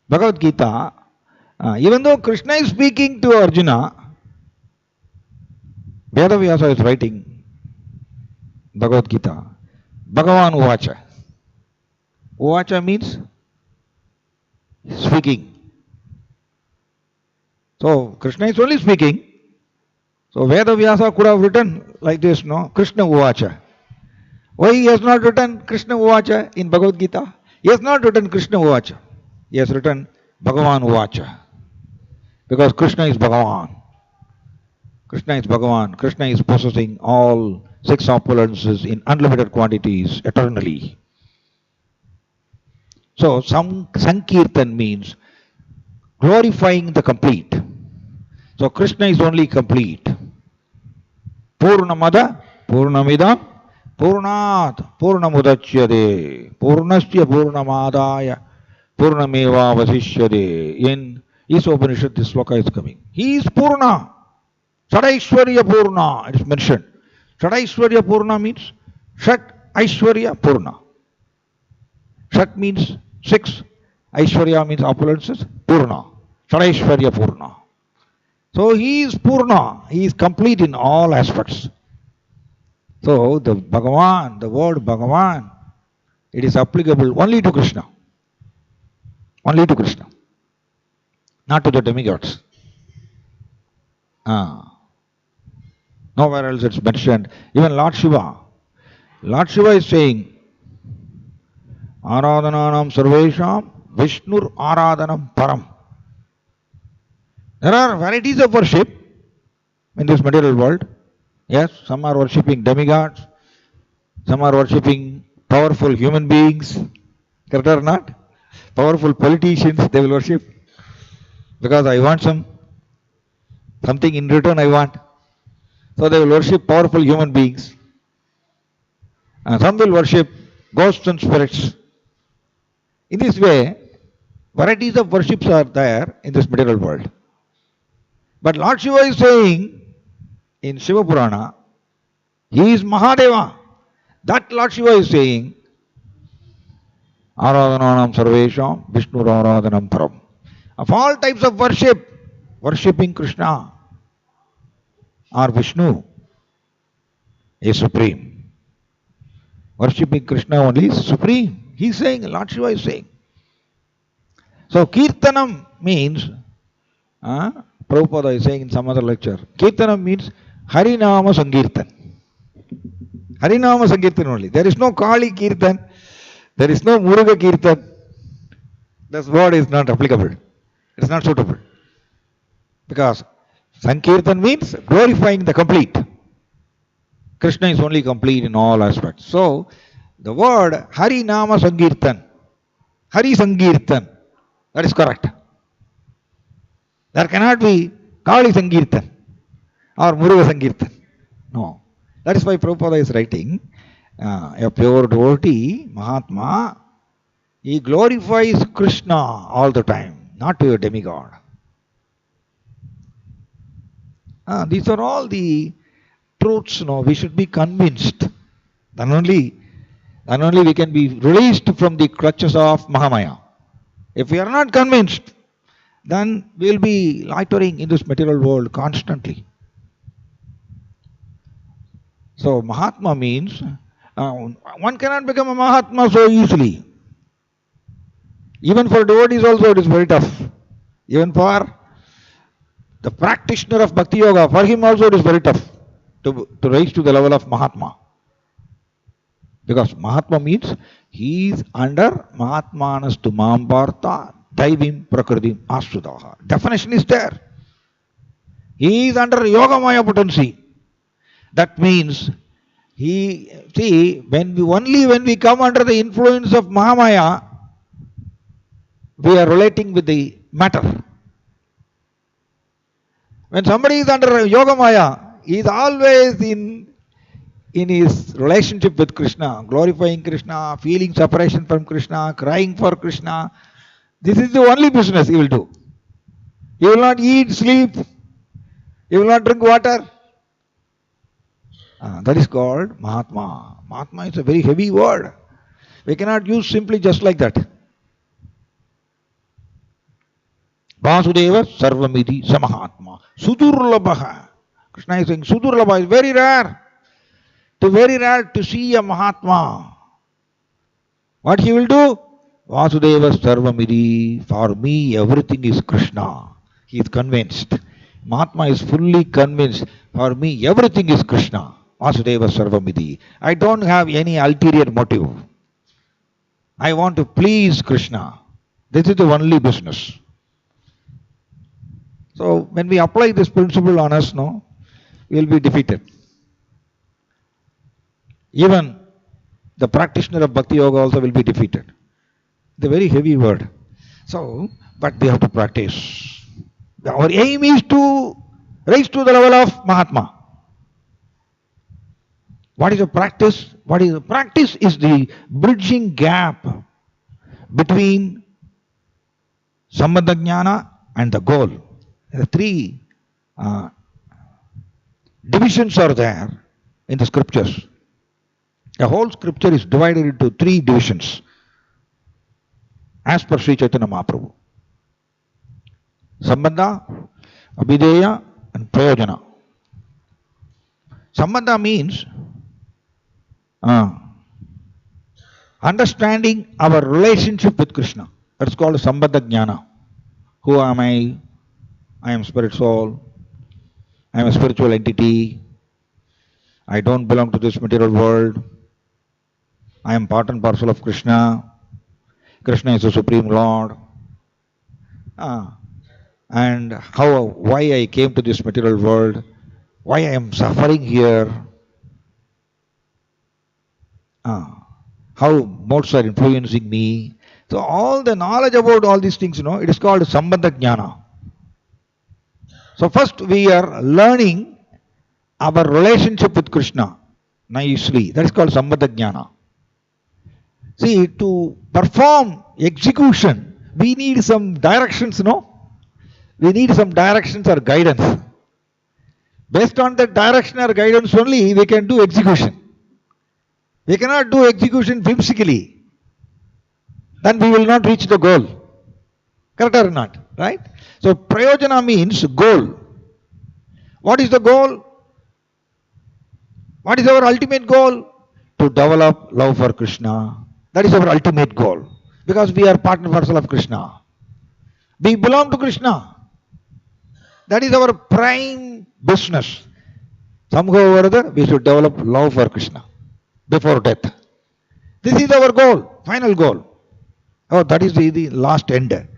Bhagavad Gita, even though Krishna is speaking to Arjuna, Vedavyasa is writing Bhagavad Gita, Bhagavan Uvacha. Uvacha means speaking. So Krishna is only speaking. So Vedavyasa could have written like this, no? Krishna Uvacha. Why he has not written Krishna Uvacha in Bhagavad Gita? He has not written Krishna Uvacha. He has written Bhagavan Uvacha. Because Krishna is Bhagavan. Krishna is Bhagavan. Krishna is possessing all 6 opulences in unlimited quantities eternally. So Sankirtan means glorifying the complete. So Krishna is only complete. Purnamada, Purnamidam, Purnat, Purnamudachyade, Purnasya Purnamadaya, Purnameva Vasishyade. In Isopanishad, this sloka is coming. He is Purna. Shadaishwarya Purna, it is mentioned. Shadaishwarya Purna means Shat Aishwarya Purna. Shat means 6, Aishwarya means opulences, Purna. Shadaishwarya Purna. So he is Purna, he is complete in all aspects. So the Bhagavan, the word Bhagavan, it is applicable only to Krishna. Only to Krishna. Not to the demigods. Nowhere else it's mentioned. Even Lord Shiva. Lord Shiva is saying, Aradhananam Sarvesham Vishnur Aradhanam Param. There are varieties of worship in this material world. Yes, some are worshipping demigods, some are worshipping powerful human beings, correct or not? Powerful politicians, they will worship because I want something in return I want. So they will worship powerful human beings. And some will worship ghosts and spirits. In this way, varieties of worships are there in this material world. But Lord Shiva is saying in Shiva Purana, he is Mahadeva. That Lord Shiva is saying, Aradhananam Sarvesham Vishnu Aradhanam Param. Of all types of worship, worshipping Krishna or Vishnu is supreme. Worshipping Krishna only is supreme. He is saying, Lord Shiva is saying. So Kirtanam means, Prabhupada is saying in some other lecture, Kirtanam means Harinama Sankirtan. Harinama Sankirtan only. There is no Kali Kirtan, there is no Muruga Kirtan. This word is not applicable. It is not suitable. Because Sankirtan means glorifying the complete. Krishna is only complete in all aspects. So, the word Harinama Sankirtan, Hari Sankirtan, that is correct. There cannot be Kali Sankirtan or Muruga Sankirtan. No. That is why Prabhupada is writing, a pure devotee, Mahatma, he glorifies Krishna all the time, not to a demigod. These are all the truths, we should be convinced. Then only we can be released from the clutches of Mahamaya. If we are not convinced, then we will be loitering in this material world constantly. So Mahatma means, one cannot become a Mahatma so easily. Even for devotees also it is very tough. Even for the practitioner of Bhakti Yoga, for him also it is very tough to reach to the level of Mahatma. Because Mahatma means he is under Mahatmanas tu Mampartha Daivim Prakritim Asudaha. Definition is there. He is under Yogamaya potency. That means when we come under the influence of Mahamaya, we are relating with the matter. When somebody is under Yogamaya, he is always in his relationship with Krishna, glorifying Krishna, feeling separation from Krishna, crying for Krishna. This is the only business he will do. He will not eat, sleep, he will not drink water. That is called Mahatma. Mahatma is a very heavy word. We cannot use simply just like that. Vasudeva Sarvamidhi Samahatma. Sudurlabha. Krishna is saying Sudurlabha is very rare. It is very rare to see a Mahatma. What he will do? Vasudeva Sarvamidhi. For me everything is Krishna. He is convinced. Mahatma is fully convinced. For me everything is Krishna. Vasudeva Sarvamidhi. I don't have any ulterior motive. I want to please Krishna. This is the only business. So when we apply this principle on us, we will be defeated. Even the practitioner of Bhakti Yoga also will be defeated. It's a very heavy word. So, but we have to practice. Our aim is to reach to the level of Mahatma. What is the practice? What is the practice? Is the bridging gap between Sambandha Jnana and the goal. The three divisions are there in the scriptures. The whole scripture is divided into three divisions as per Sri Chaitanya Mahaprabhu. Sambandha, Abhideya and Prayojana. Sambandha means understanding our relationship with Krishna. That's called Sambandha Jnana. Who am I? I am spirit soul. I am a spiritual entity. I don't belong to this material world. I am part and parcel of Krishna. Krishna is the Supreme Lord. And why I came to this material world, why I am suffering here, how modes are influencing me. So all the knowledge about all these things, it is called Sambandha Jnana. So first we are learning our relationship with Krishna nicely. That is called Sambandha Jnana. See, to perform execution, we need some directions, no? We need some directions or guidance. Based on that direction or guidance only, we can do execution. We cannot do execution whimsically. Then we will not reach the goal. Correct or not? Right? So, prayojana means goal. What is the goal? What is our ultimate goal? To develop love for Krishna. That is our ultimate goal. Because we are part and parcel of Krishna. We belong to Krishna. That is our prime business. Somehow or other, we should develop love for Krishna before death. This is our goal, final goal. Oh, that is the last end.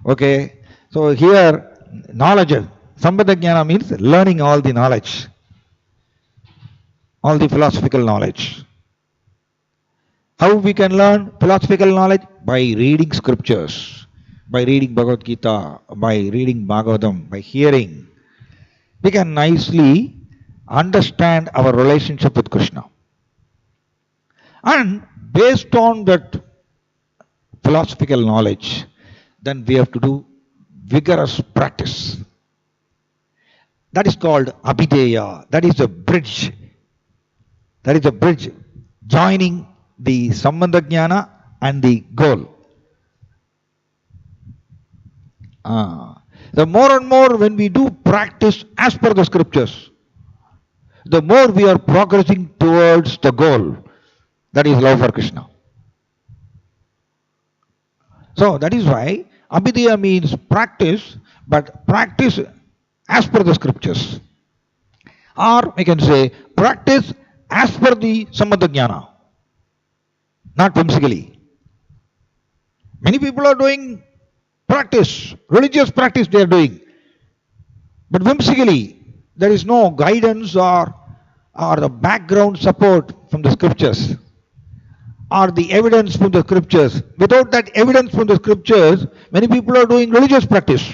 Okay. So here, knowledge, sambandha jnana means learning all the knowledge, all the philosophical knowledge. How we can learn philosophical knowledge? By reading scriptures, by reading Bhagavad Gita, by reading Bhagavatam, by hearing. We can nicely understand our relationship with Krishna. And based on that philosophical knowledge, then we have to do vigorous practice. That is called abhideya. That is a bridge. That is a bridge joining the sambandha jnana and the goal. The more and more when we do practice as per the scriptures, the more we are progressing towards the goal. That is love for Krishna. So that is why abhideya means practice, but practice as per the scriptures. Or we can say practice as per the sambandha jnana, not whimsically. Many people are doing practice, religious practice they are doing, but whimsically. There is no guidance or the background support from the scriptures or the evidence from the scriptures. Without that evidence from the scriptures, many people are doing religious practice.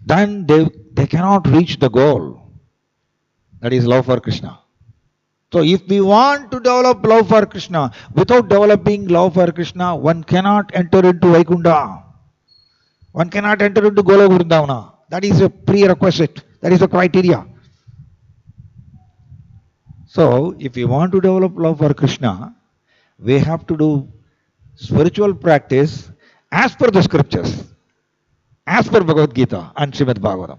Then they cannot reach the goal. That is love for Krishna. So if we want to develop love for Krishna, without developing love for Krishna, one cannot enter into Vaikunta. One cannot enter into Goloka Vrindavana. That is a prerequisite. That is a criteria. So, if we want to develop love for Krishna, we have to do spiritual practice as per the scriptures, as per Bhagavad Gita and Srimad Bhagavatam.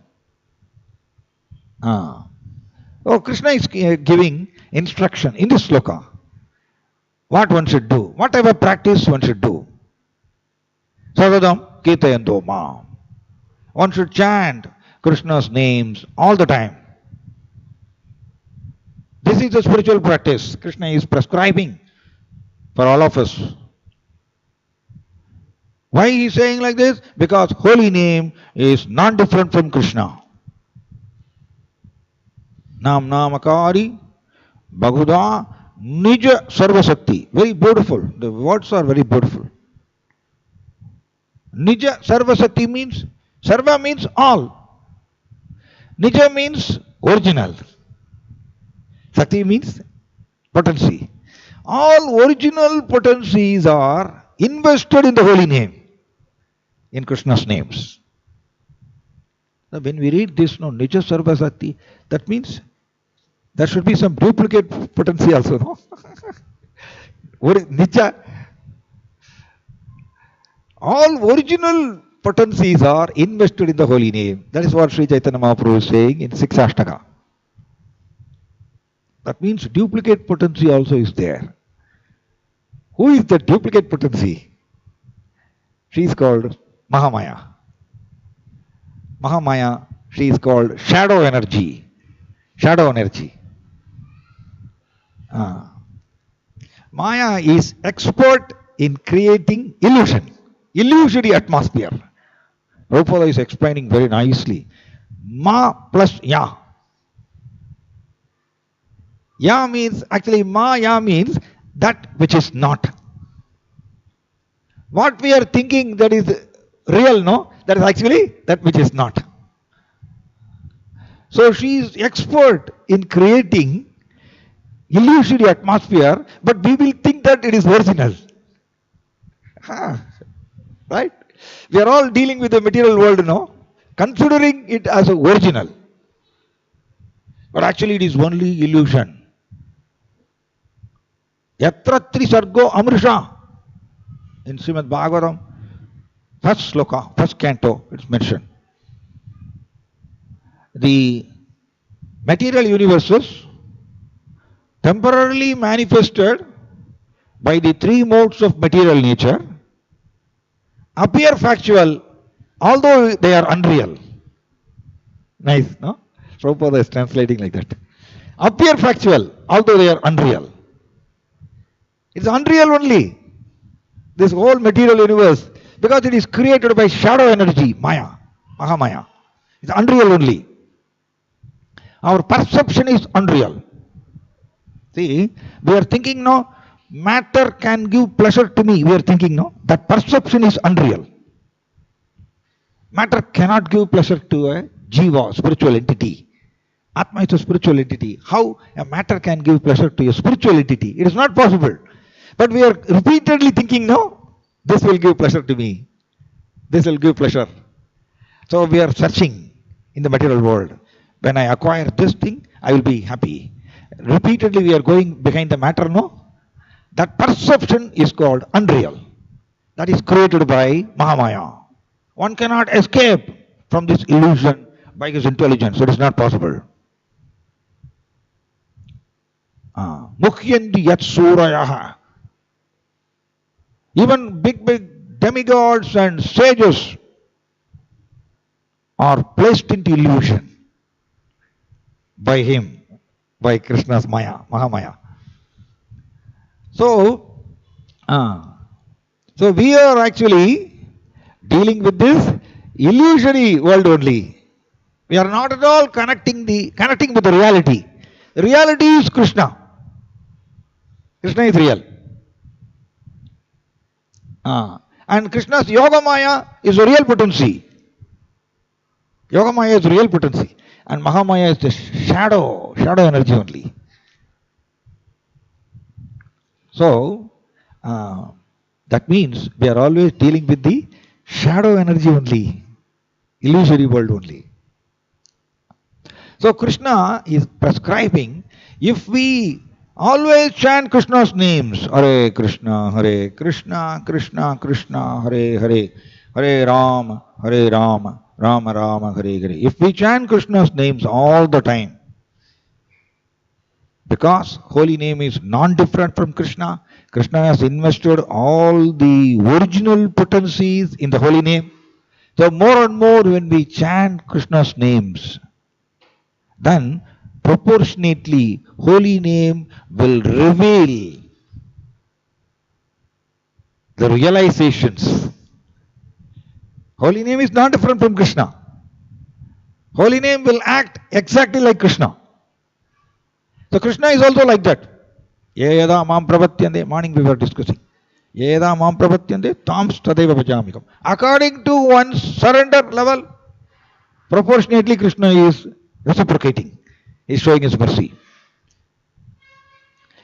So, Krishna is giving instruction in this sloka. What one should do, what type of practice one should do. Sadadam Kitayanto Ma. One should chant Krishna's names all the time. This is the spiritual practice Krishna is prescribing for all of us. Why he is saying like this? Because holy name is not different from Krishna. Nam Namakari Bhaguda Nija Sarvasakti. Very beautiful. The words are very beautiful. Nija Sarvasakti means, Sarva means all. Nija means original. Sakti means potency. All original potencies are invested in the holy name, in Krishna's names. Now when we read this, no, Nija Sarva Sakti, that means there should be some duplicate potency also, no? Nija. All original potencies are invested in the holy name. That is what Sri Chaitanya Mahaprabhu is saying in 6 Ashtaka. That means duplicate potency also is there. Who is the duplicate potency? She is called Mahamaya. Mahamaya, she is called shadow energy. Shadow energy. Maya is expert in creating illusion. Illusory atmosphere. Prabhupada is explaining very nicely. Ma plus Ya. Ya means, actually Maya means that which is not. What we are thinking that is real, no? That is actually that which is not. So she is expert in creating illusory atmosphere, but we will think that it is original. Right? We are all dealing with the material world, considering it as a original. But actually it is only illusion. Yatra Sargo Amrisha. In Srimad Bhagavatam, first sloka, first canto, it's mentioned. The material universes temporarily manifested by the three modes of material nature appear factual, although they are unreal. Nice, no? Prabhupada is translating like that. Appear factual, although they are unreal. It's unreal only. This whole material universe, because it is created by shadow energy, Maya, Mahamaya. It's unreal only. Our perception is unreal. See, we are thinking, matter can give pleasure to me. We are thinking, that perception is unreal. Matter cannot give pleasure to a jiva, spiritual entity. Atma is a spiritual entity. How a matter can give pleasure to a spiritual entity? It is not possible. But we are repeatedly thinking, this will give pleasure to me. This will give pleasure. So we are searching in the material world. When I acquire this thing, I will be happy. Repeatedly we are going behind the matter, That perception is called unreal. That is created by Mahamaya. One cannot escape from this illusion by his intelligence. It is not possible. Mukhyandi yat surayaha. Even big demigods and sages are placed into illusion by him, by Krishna's Maya, Mahamaya. So we are actually dealing with this illusory world only. We are not at all connecting with the reality. The reality is Krishna. Krishna is real. And Krishna's Yoga Maya is a real potency. Yoga Maya is real potency. And Mahamaya is the shadow energy only. So, that means we are always dealing with the shadow energy only, illusory world only. So Krishna is prescribing, if we always chant Krishna's names, Hare Krishna, Krishna Krishna, Hare Hare, Hare Rama, Rama Rama, Hare Hare. If we chant Krishna's names all the time, because holy name is non-different from Krishna, Krishna has invested all the original potencies in the holy name. So more and more when we chant Krishna's names, then proportionately holy name will reveal the realizations. Holy name is not different from Krishna. Holy name will act exactly like Krishna. So Krishna is also like that. Yeda mam prapatyande, morning we were discussing. Yeda mam prapatyande, tams tadeva bhajamikam. According to one's surrender level, proportionately Krishna is reciprocating. He is showing his mercy.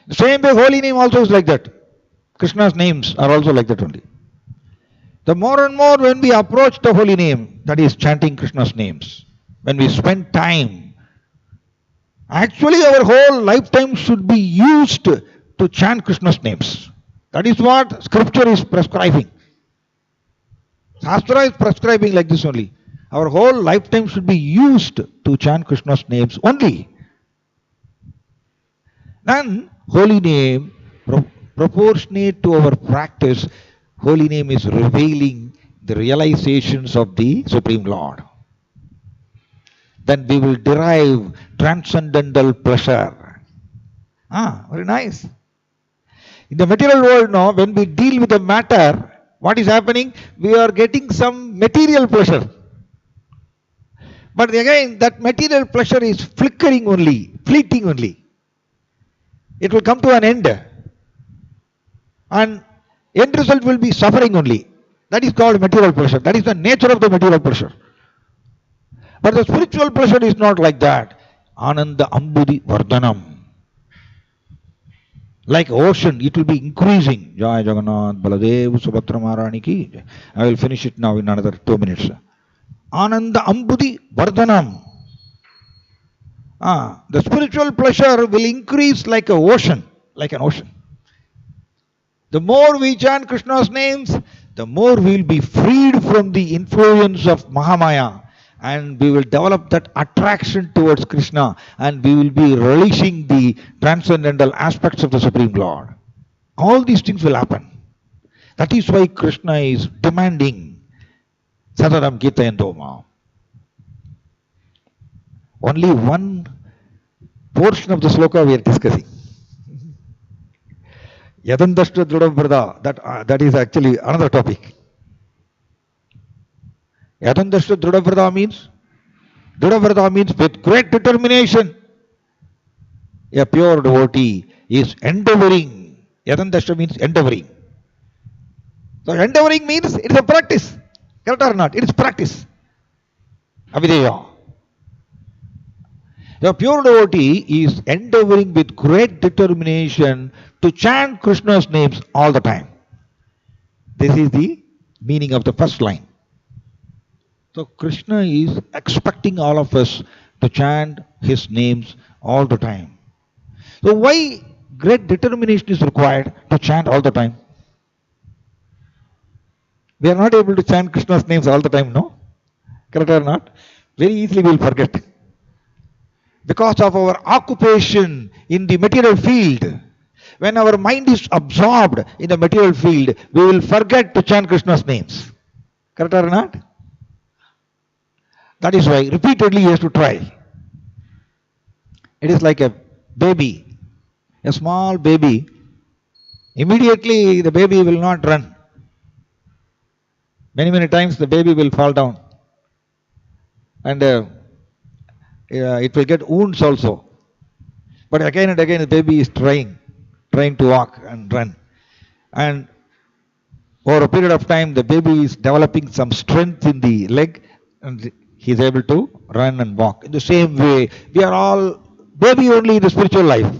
The same way holy name also is like that. Krishna's names are also like that only. The more and more when we approach the holy name, that is chanting Krishna's names, when we spend time, actually our whole lifetime should be used to chant Krishna's names. That is what scripture is prescribing. Shastra is prescribing like this only. Our whole lifetime should be used to chant Krishna's names only. Then holy name, proportionate to our practice, holy name is revealing the realizations of the Supreme Lord. Then we will derive transcendental pleasure. Very nice. In the material world now, when we deal with the matter, what is happening? We are getting some material pleasure. But again, that material pleasure is flickering only, fleeting only. It will come to an end. And end result will be suffering only. That is called material pleasure. That is the nature of the material pleasure. But the spiritual pleasure is not like that. Ananda Ambudi Vardhanam. Like ocean, it will be increasing. Jai Jagannath, Baladev, Subhadra Maharani ki. Jai. I will finish it now in another 2 minutes. Ananda Ambudi Vardhanam. The spiritual pleasure will increase like an ocean, like an ocean. The more we chant Krishna's names, the more we will be freed from the influence of Mahamaya, and we will develop that attraction towards Krishna, and we will be relishing the transcendental aspects of the Supreme Lord. All these things will happen. That is why Krishna is demanding Sataram Gita and Doma. Only one portion of the sloka we are discussing. Yadandashta Drudavrada, that is actually another topic. Yadandashta Drudavrada means with great determination. A pure devotee is endeavoring. Yadandashta means endeavoring. So endeavoring means it is a practice. Correct or not? It is practice. Avideya. The pure devotee is endeavoring with great determination to chant Krishna's names all the time. This is the meaning of the first line. So Krishna is expecting all of us to chant his names all the time. So why great determination is required to chant all the time? We are not able to chant Krishna's names all the time, no? Correct or not? Very easily we will forget. Because of our occupation in the material field, when our mind is absorbed in the material field, we will forget to chant Krishna's names. Correct or not? That is why repeatedly he has to try. It is like a baby, a small baby. Immediately the baby will not run. Many times the baby will fall down. And it will get wounds also. But again and again the baby is trying to walk and run. And over a period of time the baby is developing some strength in the leg and he is able to run and walk. In the same way, we are all baby only in the spiritual life.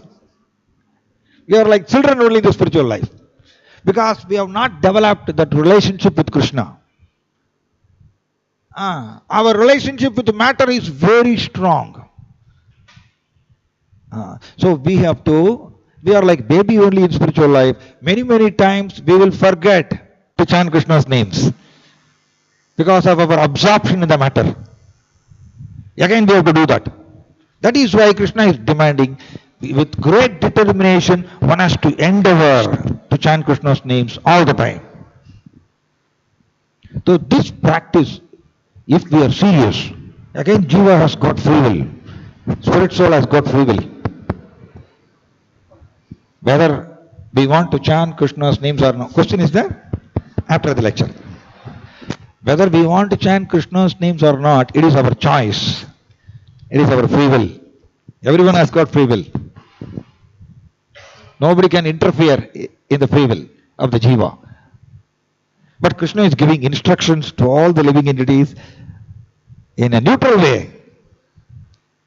We are like children only in the spiritual life. Because we have not developed that relationship with Krishna. Our relationship with the matter is very strong. So we are like baby only in spiritual life. Many times we will forget to chant Krishna's names because of our absorption in the matter. Again we have to do that. That is why Krishna is demanding with great determination one has to endeavor to chant Krishna's names all the time. So this practice, if we are serious, again Jiva has got free will. Spirit soul has got free will. Whether we want to chant Krishna's names or not. Question is there? After the lecture. Whether we want to chant Krishna's names or not, it is our choice. It is our free will. Everyone has got free will. Nobody can interfere in the free will of the Jiva. But Krishna is giving instructions to all the living entities in a neutral way.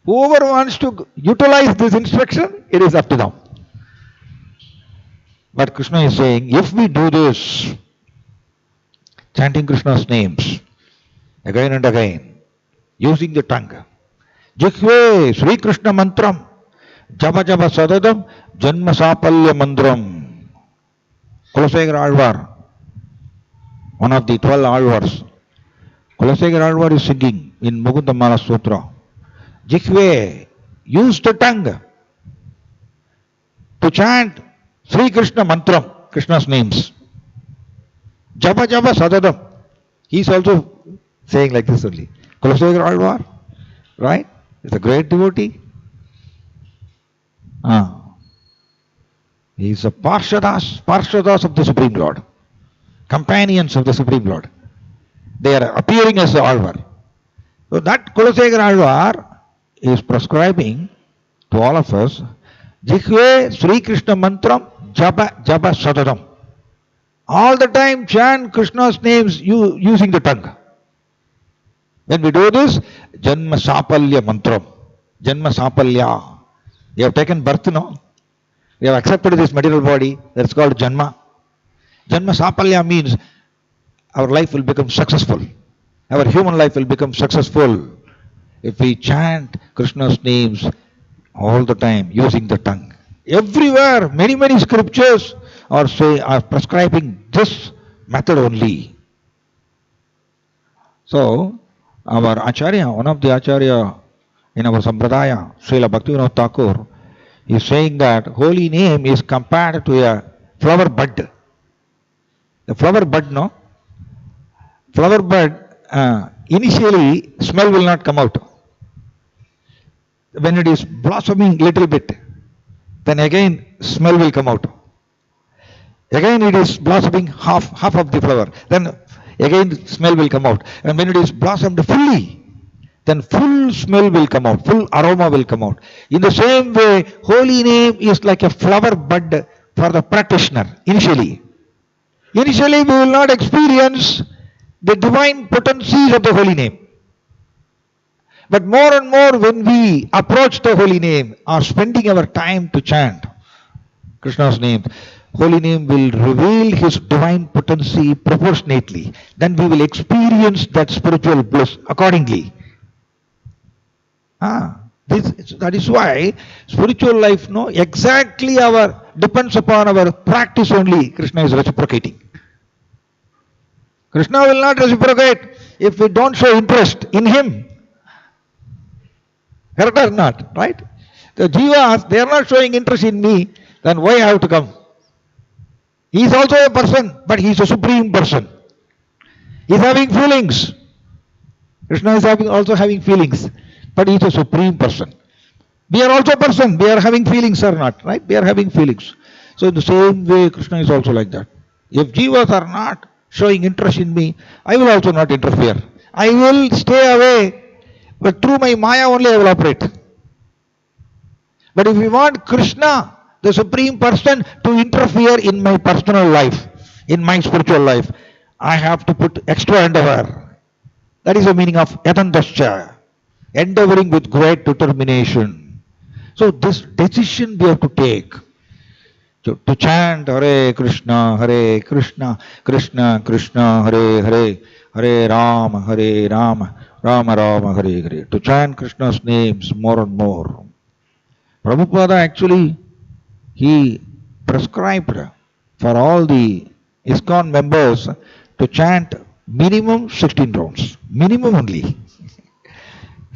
Whoever wants to utilize this instruction, it is up to them. But Krishna is saying, if we do this, chanting Krishna's names again and again, using the tongue, Jikhve Sri Krishna Mantram, Jaba Jaba Sadadam, Janma Sapalya Mandram. Kulasegar Alvar, one of the 12 Alvars, Kulasegar Alvar is singing in Mukundamala Sutra. Jikhve, use the tongue to chant Sri Krishna Mantram, Krishna's names. Japa Japa Sadadam. He is also saying like this only. Kulasegar Alvar, right? Is a great devotee. He is a Parshadas of the Supreme Lord. Companions of the Supreme Lord. They are appearing as the Alvar. So that Kulasegar Alvar is prescribing to all of us, Jikhve Sri Krishna Mantram Japa Japa Sadadam. All the time chant Krishna's names using the tongue. When we do this, Janma Sapalya Mantram. Janma Sapalya. You have taken birth now. We have accepted this material body, that's called Janma. Janma Sapalya means our life will become successful. Our human life will become successful if we chant Krishna's names all the time using the tongue. Everywhere, many scriptures are prescribing this method only. So, our Acharya, one of the Acharya in our Sampradaya, Srila Bhaktivinoda Thakur, is saying that holy name is compared to a flower bud. The flower bud, no? Flower bud, initially smell will not come out. When it is blossoming little bit, then again smell will come out. Again it is blossoming half of the flower, then again smell will come out. And when it is blossomed fully, then full smell will come out, full aroma will come out. In the same way, holy name is like a flower bud for the practitioner initially. Initially we will not experience the divine potencies of the holy name. But more and more when we approach the holy name or spending our time to chant Krishna's name, holy name will reveal his divine potency proportionately. Then we will experience that spiritual bliss accordingly. That is why spiritual life exactly depends upon our practice only. Krishna is reciprocating. Krishna will not reciprocate if we don't show interest in him. Correct or not? Right? The jivas, they are not showing interest in me, then why I have to come? He is also a person, but he is a supreme person. He is having feelings. Krishna is also having feelings, but he is a supreme person. We are also a person, we are having feelings or not, right? We are having feelings. So in the same way, Krishna is also like that. If jivas are not showing interest in me, I will also not interfere. I will stay away, but through my Maya only I will operate. But if we want Krishna, the Supreme Person, to interfere in my personal life, in my spiritual life, I have to put extra endeavor. That is the meaning of yatandascha, endeavoring with great determination. So this decision we have to take. To chant Hare Krishna, Krishna Krishna, Hare Hare, Hare Rama, Rama Rama, Hare Hare. To chant Krishna's names more and more. Prabhupada actually, he prescribed for all the ISKCON members to chant minimum 16 rounds. Minimum only.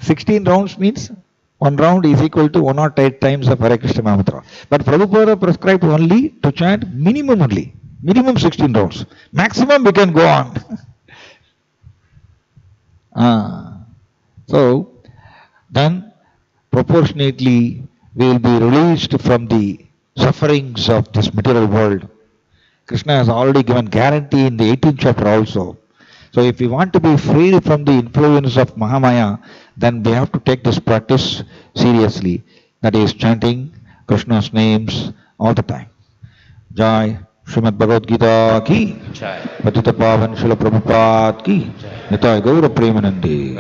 16 rounds means one round is equal to 108 times of Hare Krishna Mantra. But Prabhupada prescribed only to chant minimum only. Minimum 16 rounds. Maximum we can go on. So, then proportionately we will be released from the sufferings of this material world. Krishna has already given guarantee in the 18th chapter also. So if we want to be free from the influence of Mahamaya, then we have to take this practice seriously. That is chanting Krishna's names all the time. Jai Srimad Bhagavad Gita ki, Patita Pavan Srila Prabhupada ki, Nitai Gaura Premanandi.